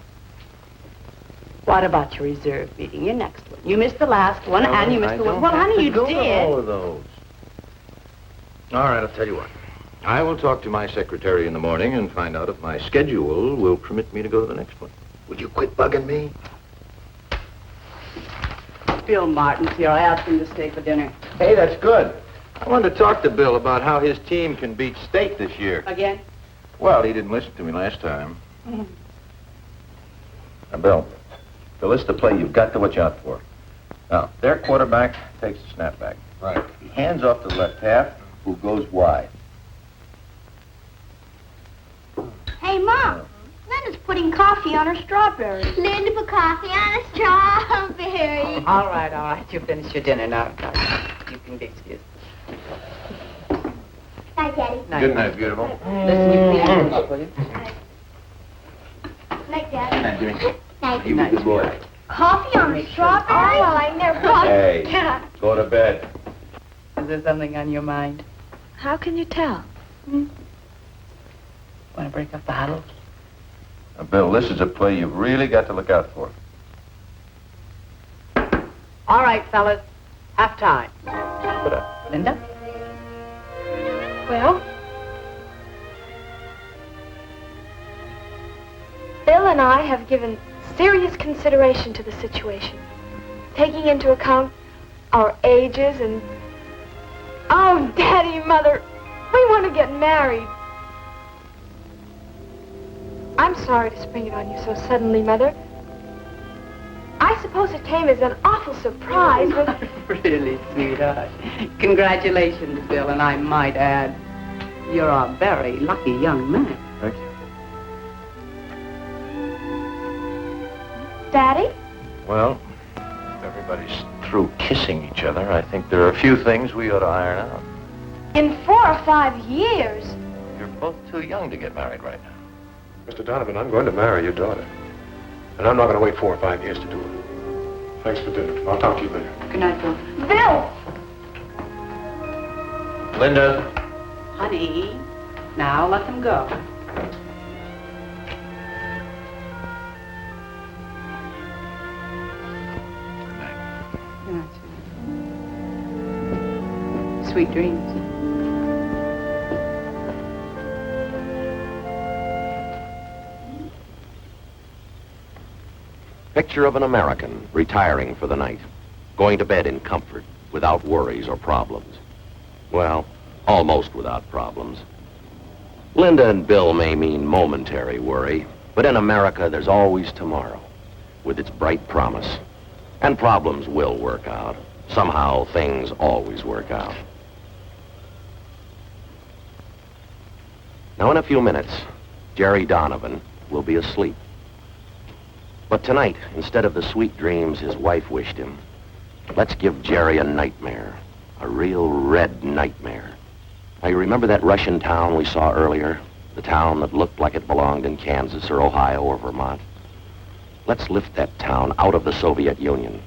What about your reserve meeting, your next one? You missed the last one, and you missed the one. Well, honey, you did. All of those. All right, I'll tell you what. I will talk to my secretary in the morning and find out if my schedule will permit me to go to the next one. Would you quit bugging me? Bill Martin's here. I asked him to stay for dinner. Hey, that's good. I wanted to talk to Bill about how his team can beat state this year. Again? Well, he didn't listen to me last time. Now, Bill, this is the play you've got to watch out for. Now, their quarterback takes the snapback. Right. He hands off to the left half, who goes wide. Hey, Mom. Linda's putting coffee on her strawberry. Linda put coffee on a strawberry. All right. You finish your dinner now. You can be excused. Night, Daddy. Good night, beautiful. Listen, you please finish, will you? Night, Daddy. Night, Jimmy. Night. You be a good boy. Coffee on a strawberry? Well, I never brought Hey, Yeah. go to bed. Is there something on your mind? How can you tell? Want to break up the huddle? Now, Bill, this is a play you've really got to look out for. All right, fellas. Half time. Put up. Linda? Well, Bill and I have given serious consideration to the situation, taking into account our ages and... Oh, Daddy, Mother, we want to get married. I'm sorry to spring it on you so suddenly, Mother. I suppose it came as an awful surprise, but... Really, sweetheart. Congratulations, Bill, and I might add, you're a very lucky young man. Thank you. Daddy? Well, if everybody's through kissing each other, I think there are a few things we ought to iron out. In 4 or 5 years. You're both too young to get married right now. Mr. Donovan, I'm going to marry your daughter. And I'm not going to wait 4 or 5 years to do it. Thanks for dinner. I'll talk to you later. Good night, Bill. Bill! Linda. Honey, now let them go. Good night, sweetie. Sweet dreams. Picture of an American retiring for the night, going to bed in comfort, without worries or problems. Well, almost without problems. Linda and Bill may mean momentary worry, but in America there's always tomorrow, with its bright promise. And problems will work out. Somehow things always work out. Now in a few minutes, Jerry Donovan will be asleep. But tonight, instead of the sweet dreams his wife wished him, let's give Jerry a nightmare, a real red nightmare. Now, you remember that Russian town we saw earlier? The town that looked like it belonged in Kansas or Ohio or Vermont? Let's lift that town out of the Soviet Union.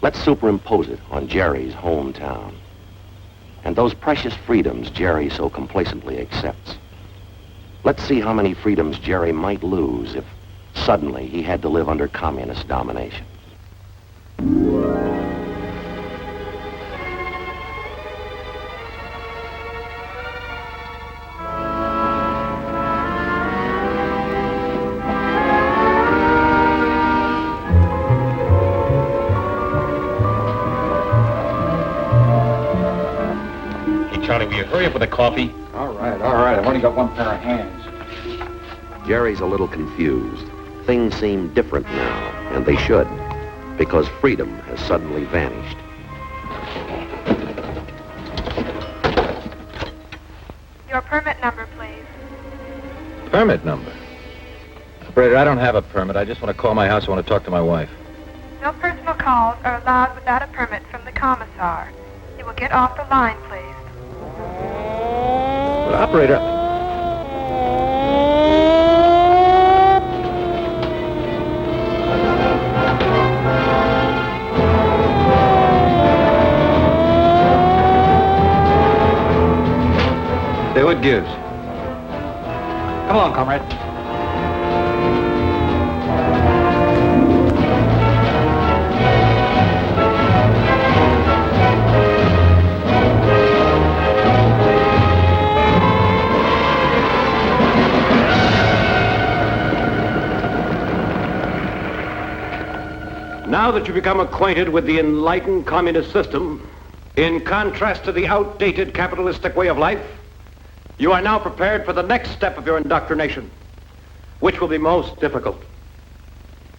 Let's superimpose it on Jerry's hometown. And those precious freedoms Jerry so complacently accepts. Let's see how many freedoms Jerry might lose if suddenly he had to live under communist domination. Hey, Charlie, will you hurry up with the coffee? All right. I've only got one pair of hands. Jerry's a little confused. Things seem different now, and they should, because freedom has suddenly vanished. Your permit number, please. Permit number? Operator, I don't have a permit. I just want to call my house. I want to talk to my wife. No personal calls are allowed without a permit from the commissar. You will get off the line, please. But operator... Say, what gives? Come along, comrade. Now that you become acquainted with the enlightened communist system, in contrast to the outdated capitalistic way of life, you are now prepared for the next step of your indoctrination, which will be most difficult.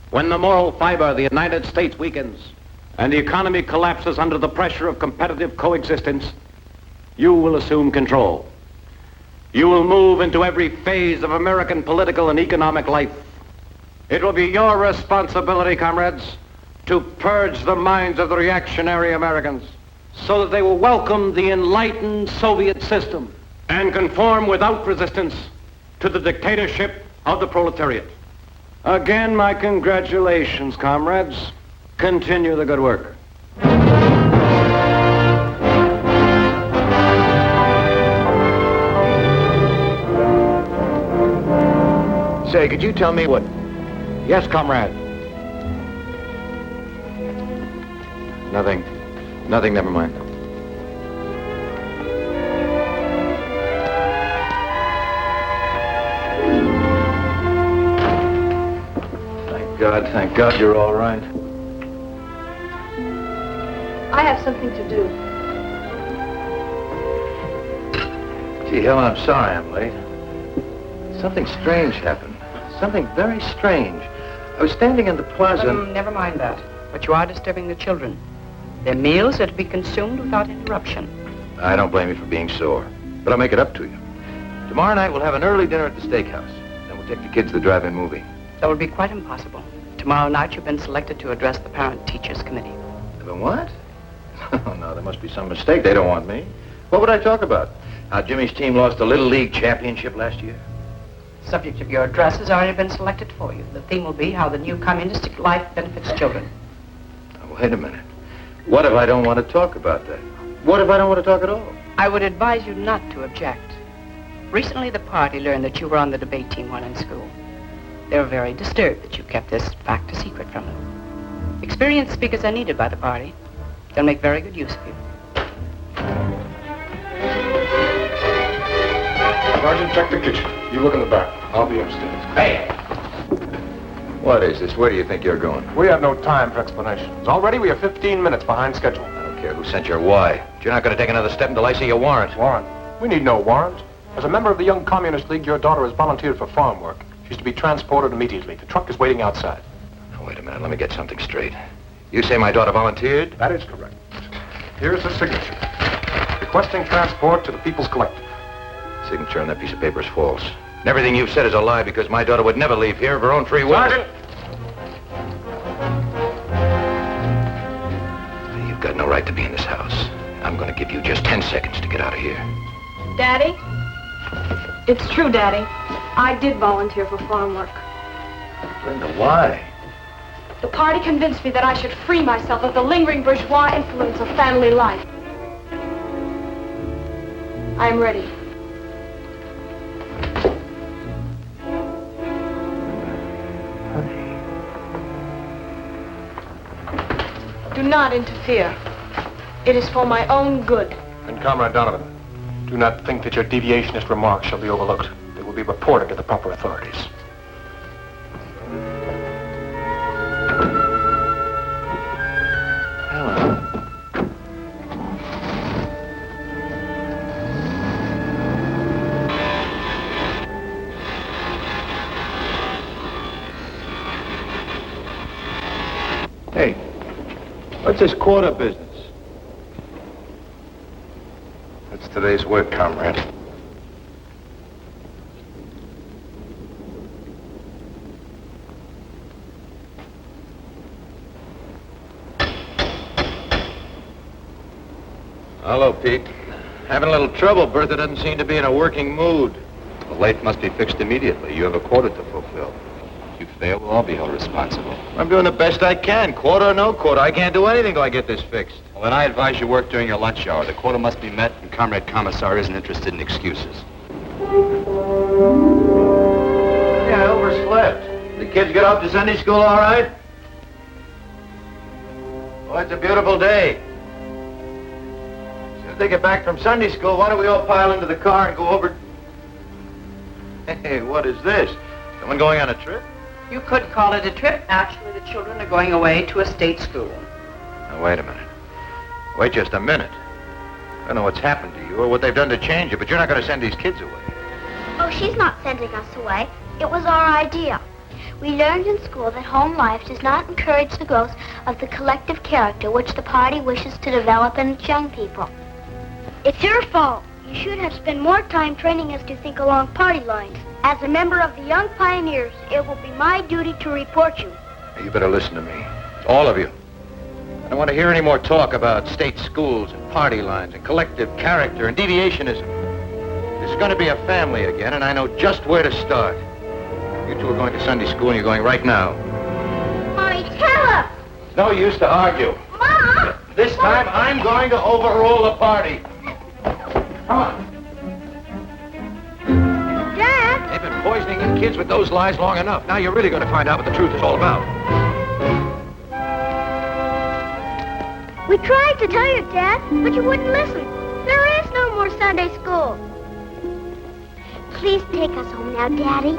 When the moral fiber of the United States weakens and the economy collapses under the pressure of competitive coexistence, you will assume control. You will move into every phase of American political and economic life. It will be your responsibility, comrades, to purge the minds of the reactionary Americans so that they will welcome the enlightened Soviet system and conform without resistance to the dictatorship of the proletariat. Again, my congratulations, comrades. Continue the good work. Say, could you tell me what... Yes, comrade. Nothing. Nothing, never mind. Thank God you're all right. I have something to do. Gee, Helen, I'm sorry I'm late. Something strange happened. Something very strange. I was standing in the plaza... Never mind that. But you are disturbing the children. Their meals are to be consumed without interruption. I don't blame you for being sore, but I'll make it up to you. Tomorrow night we'll have an early dinner at the steakhouse. Then we'll take the kids to the drive-in movie. That would be quite impossible. Tomorrow night you've been selected to address the Parent-Teachers Committee. The what? Oh, no, there must be some mistake. They don't want me. What would I talk about? How Jimmy's team lost the Little League championship last year? The subject of your address has already been selected for you. The theme will be how the new communistic life benefits children. Now, wait a minute. What if I don't want to talk about that? What if I don't want to talk at all? I would advise you not to object. Recently, the party learned that you were on the debate team while in school. They were very disturbed that you kept this fact a secret from them. Experienced speakers are needed by the party. They'll make very good use of you. Sergeant, check the kitchen. You look in the back. I'll be upstairs. Hey! What is this? Where do you think you're going? We have no time for explanations. Already we are 15 minutes behind schedule. I don't care who sent your why. But you're not going to take another step until I see your warrant. Warrant? We need no warrant. As a member of the Young Communist League, your daughter has volunteered for farm work. She's to be transported immediately. The truck is waiting outside. Now, wait a minute. Let me get something straight. You say my daughter volunteered? That is correct. Here's the signature. Requesting transport to the People's Collective. Signature on that piece of paper is false. And everything you've said is a lie because my daughter would never leave here of her own free will. Sergeant! You've got no right to be in this house. I'm going to give you just 10 seconds to get out of here. Daddy? It's true, Daddy. I did volunteer for farm work. Linda, why? The party convinced me that I should free myself of the lingering bourgeois influence of family life. I am ready. Do not interfere. It is for my own good. And Comrade Donovan, do not think that your deviationist remarks shall be overlooked. They will be reported to the proper authorities. Hey, what's this quarter business? That's today's work, comrade. Hello, Pete. Having a little trouble. Bertha doesn't seem to be in a working mood. The lake must be fixed immediately. You have a quota to fulfill. If you fail, we'll all be held responsible. I'm doing the best I can. Quota or no quota. I can't do anything till I get this fixed. Well, then I advise you work during your lunch hour. The quota must be met, and Comrade Commissar isn't interested in excuses. Yeah, I overslept. The kids get off to Sunday school all right? Well, it's a beautiful day. As soon as they get back from Sunday school, why don't we all pile into the car and go over... Hey, what is this? Someone going on a trip? You could call it a trip. Actually, the children are going away to a state school. Now, wait a minute. Wait just a minute. I don't know what's happened to you or what they've done to change you, but you're not going to send these kids away. Oh, she's not sending us away. It was our idea. We learned in school that home life does not encourage the growth of the collective character which the party wishes to develop in its young people. It's your fault. You should have spent more time training us to think along party lines. As a member of the Young Pioneers, it will be my duty to report you. Now, you better listen to me. All of you. I don't want to hear any more talk about state schools and party lines and collective character and deviationism. This is going to be a family again, and I know just where to start. You two are going to Sunday school, and you're going right now. Mommy, tell us! No use to argue. Mom! This time, I'm going to overrule the party. Come on. Dad! They've been poisoning you kids with those lies long enough. Now you're really going to find out what the truth is all about. We tried to tell you, Dad, but you wouldn't listen. There is no more Sunday school. Please take us home now, Daddy.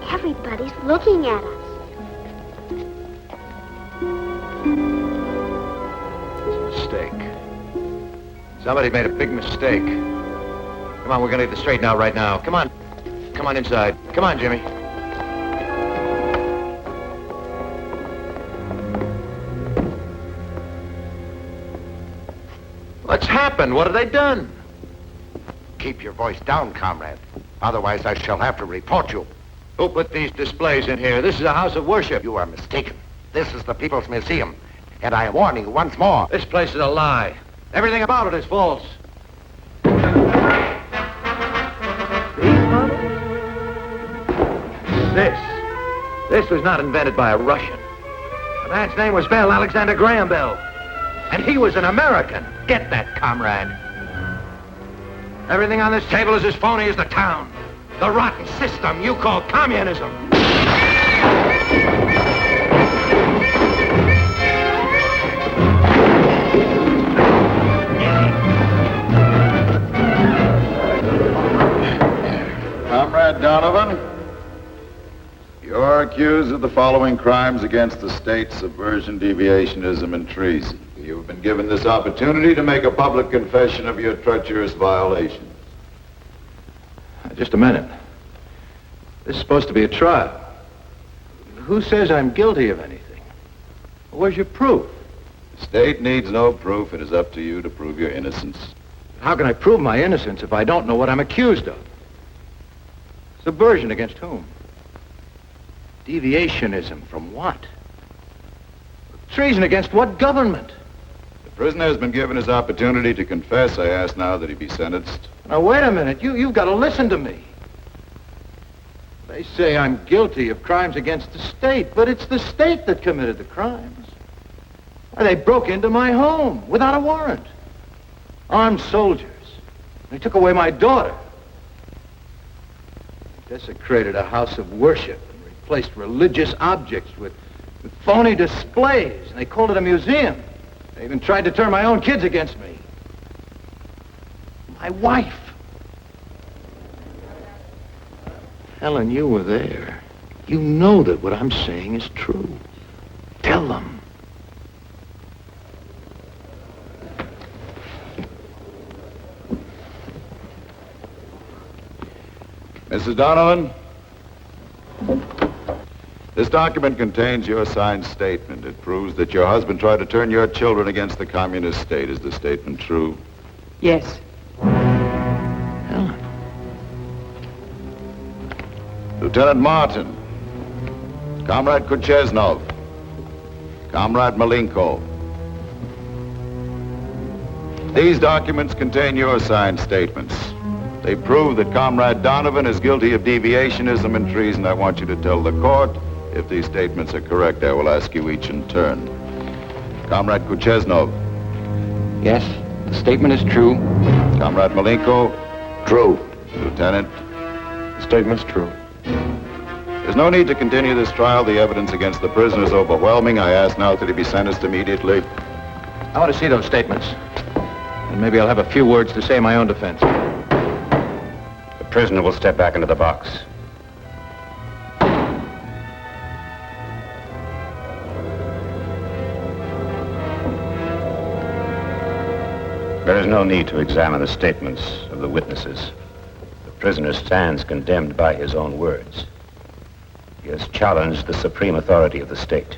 Everybody's looking at us. Mistake. Somebody made a big mistake. Come on, we're going to get this straightened out right now. Come on. Come on inside. Come on, Jimmy. What's happened? What have they done? Keep your voice down, comrade. Otherwise, I shall have to report you. Who put these displays in here? This is a house of worship. You are mistaken. This is the People's Museum. And I am warning you once more. This place is a lie. Everything about it is false. This was not invented by a Russian. The man's name was Bell, Alexander Graham Bell. And he was an American. Get that, comrade. Everything on this table is as phony as the town. The rotten system you call communism. Comrade Donovan, you're accused of the following crimes against the state: subversion, deviationism, and treason. You've been given this opportunity to make a public confession of your treacherous violations. Just a minute. This is supposed to be a trial. Who says I'm guilty of anything? Where's your proof? The state needs no proof. It is up to you to prove your innocence. How can I prove my innocence if I don't know what I'm accused of? Subversion against whom? Deviationism from what? Treason against what government? The prisoner has been given his opportunity to confess. I ask now that he be sentenced. Now, wait a minute. You've got to listen to me. They say I'm guilty of crimes against the state, but it's the state that committed the crimes. Why, they broke into my home without a warrant. Armed soldiers. They took away my daughter. They desecrated a house of worship and replaced religious objects with phony displays. And they called it a museum. They even tried to turn my own kids against me. My wife. Helen, you were there. You know that what I'm saying is true. Tell them. Mrs. Donovan, this document contains your signed statement. It proves that your husband tried to turn your children against the communist state. Is the statement true? Yes. Lieutenant Martin, Comrade Kucheznov, Comrade Malenko. These documents contain your signed statements. They prove that Comrade Donovan is guilty of deviationism and treason. I want you to tell the court if these statements are correct. I will ask you each in turn. Comrade Kucheznov. Yes, the statement is true. Comrade Malenko. True. Lieutenant. The statement's true. There's no need to continue this trial. The evidence against the prisoner is overwhelming. I ask now that he be sentenced immediately. I want to see those statements. And maybe I'll have a few words to say in my own defense. The prisoner will step back into the box. There is no need to examine the statements of the witnesses. The prisoner stands condemned by his own words. He has challenged the supreme authority of the state.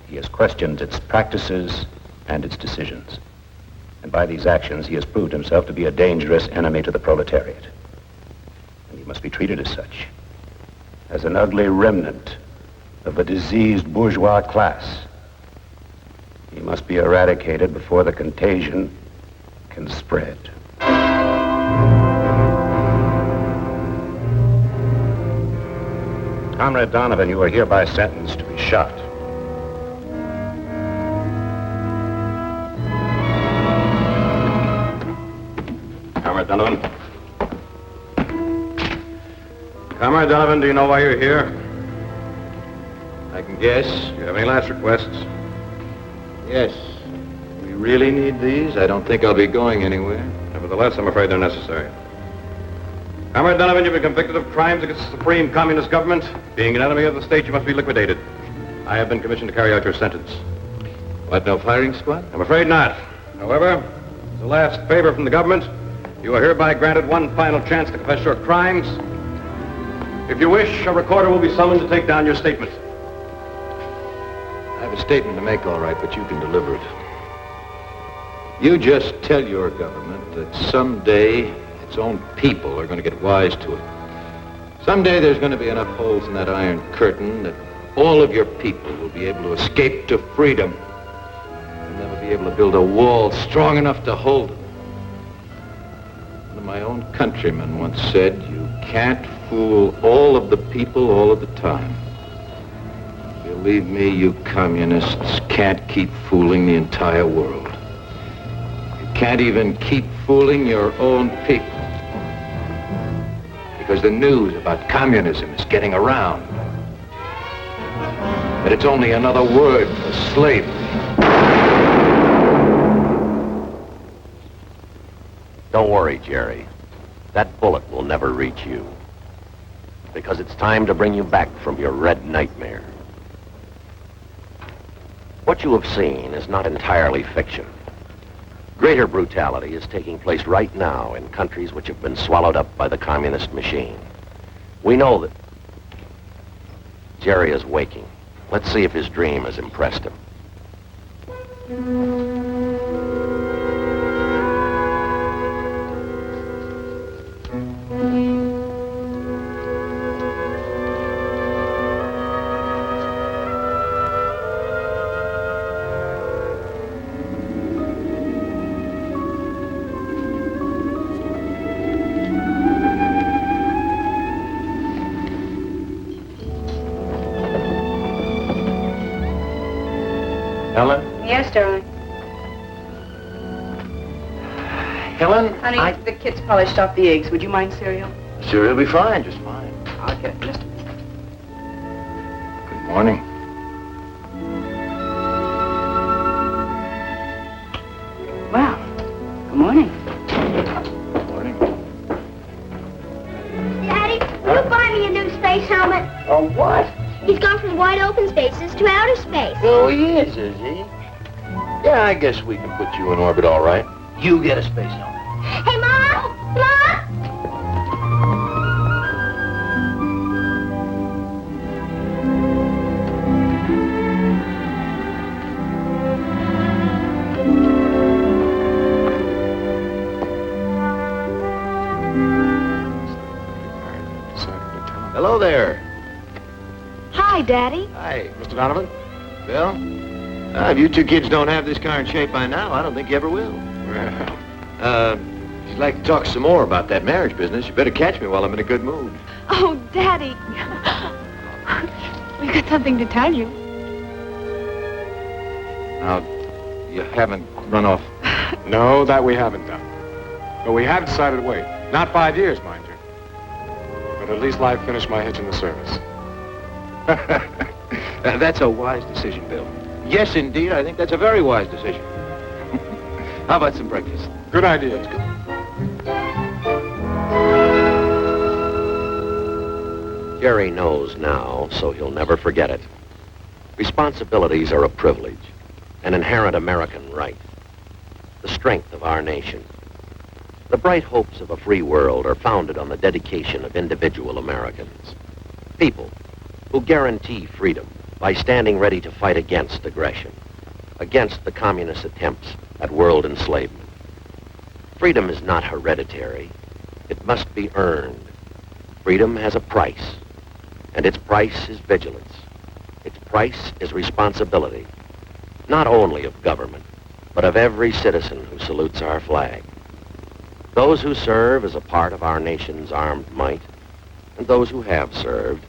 He has questioned its practices and its decisions. And by these actions, he has proved himself to be a dangerous enemy to the proletariat. And he must be treated as such, as an ugly remnant of a diseased bourgeois class. He must be eradicated before the contagion can spread. Comrade Donovan, you are hereby sentenced to be shot. Comrade Donovan. Comrade Donovan, do you know why you're here? I can guess. Do you have any last requests? Yes. We really need these? I don't think I'll be going anywhere. Nevertheless, I'm afraid they're necessary. Comrade Donovan, you've been convicted of crimes against the supreme communist government. Being an enemy of the state, you must be liquidated. I have been commissioned to carry out your sentence. What, no firing squad? I'm afraid not. However, as a last favor from the government, you are hereby granted one final chance to confess your crimes. If you wish, a recorder will be summoned to take down your statement. I have a statement to make, all right, but you can deliver it. You just tell your government that someday its own people are going to get wise to it. Someday there's going to be enough holes in that iron curtain that all of your people will be able to escape to freedom. You'll never be able to build a wall strong enough to hold them. One of my own countrymen once said, you can't fool all of the people all of the time. Believe me, you communists can't keep fooling the entire world. You can't even keep fooling your own people. Because the news about communism is getting around. But it's only another word for slavery. Don't worry, Jerry. That bullet will never reach you. Because it's time to bring you back from your red nightmare. What you have seen is not entirely fiction. Greater brutality is taking place right now in countries which have been swallowed up by the communist machine. We know that Jerry is waking. Let's see if his dream has impressed him. Helen? Yes, darling. Helen? Honey, the kids polished off the eggs. Would you mind cereal? Sure, it'll be fine, just fine. I'll get it. Just... Good morning. Well, good morning. Daddy, will you buy me a new space helmet? Oh, what? He's gone from wide open spaces to outer space. Oh, he is he? Yeah, I guess we can put you in orbit all right. You get a space helmet. Hey, Mom! Mom! Hello there. Hi, Daddy. Hi, Mr. Donovan. Bill? If you two kids don't have this car in shape by now, I don't think you ever will. Well, if you'd like to talk some more about that marriage business, you better catch me while I'm in a good mood. Oh, Daddy. We've got something to tell you. Now, you haven't run off. No, that we haven't done. But we have decided to wait. Not 5 years, mind you. But at least I've finished my hitch in the service. That's a wise decision, Bill. Yes, indeed, I think that's a very wise decision. How about some breakfast? Good idea. Let's go. Jerry knows now, so he'll never forget it. Responsibilities are a privilege, an inherent American right. the strength of our nation. The bright hopes of a free world are founded on the dedication of individual Americans. People who guarantee freedom by standing ready to fight against aggression, against the communist attempts at world enslavement. Freedom is not hereditary. It must be earned. Freedom has a price, and its price is vigilance. Its price is responsibility, not only of government, but of every citizen who salutes our flag. Those who serve as a part of our nation's armed might, and those who have served,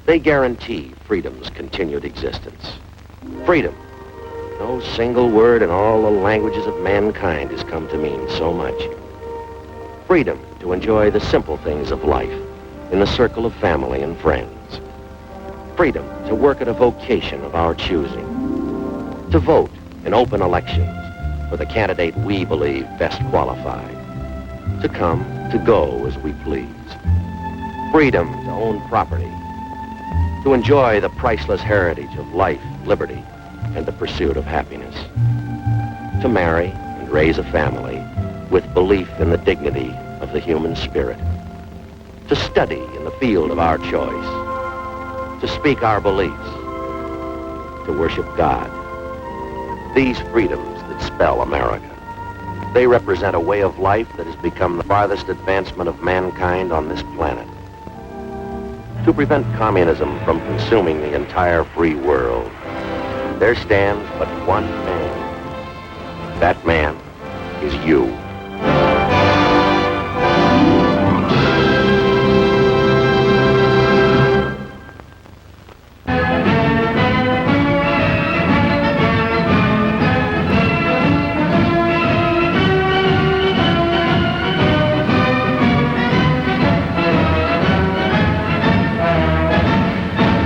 they guarantee freedom's continued existence. Freedom. No single word in all the languages of mankind has come to mean so much. Freedom to enjoy the simple things of life in the circle of family and friends. Freedom to work at a vocation of our choosing. To vote in open elections for the candidate we believe best qualified. To come, to go as we please. Freedom to own property. To enjoy the priceless heritage of life, liberty, and the pursuit of happiness. To marry and raise a family with belief in the dignity of the human spirit. To study in the field of our choice. To speak our beliefs. To worship God. These freedoms that spell America. They represent a way of life that has become the farthest advancement of mankind on this planet. To prevent communism from consuming the entire free world, there stands but one man. That man is you.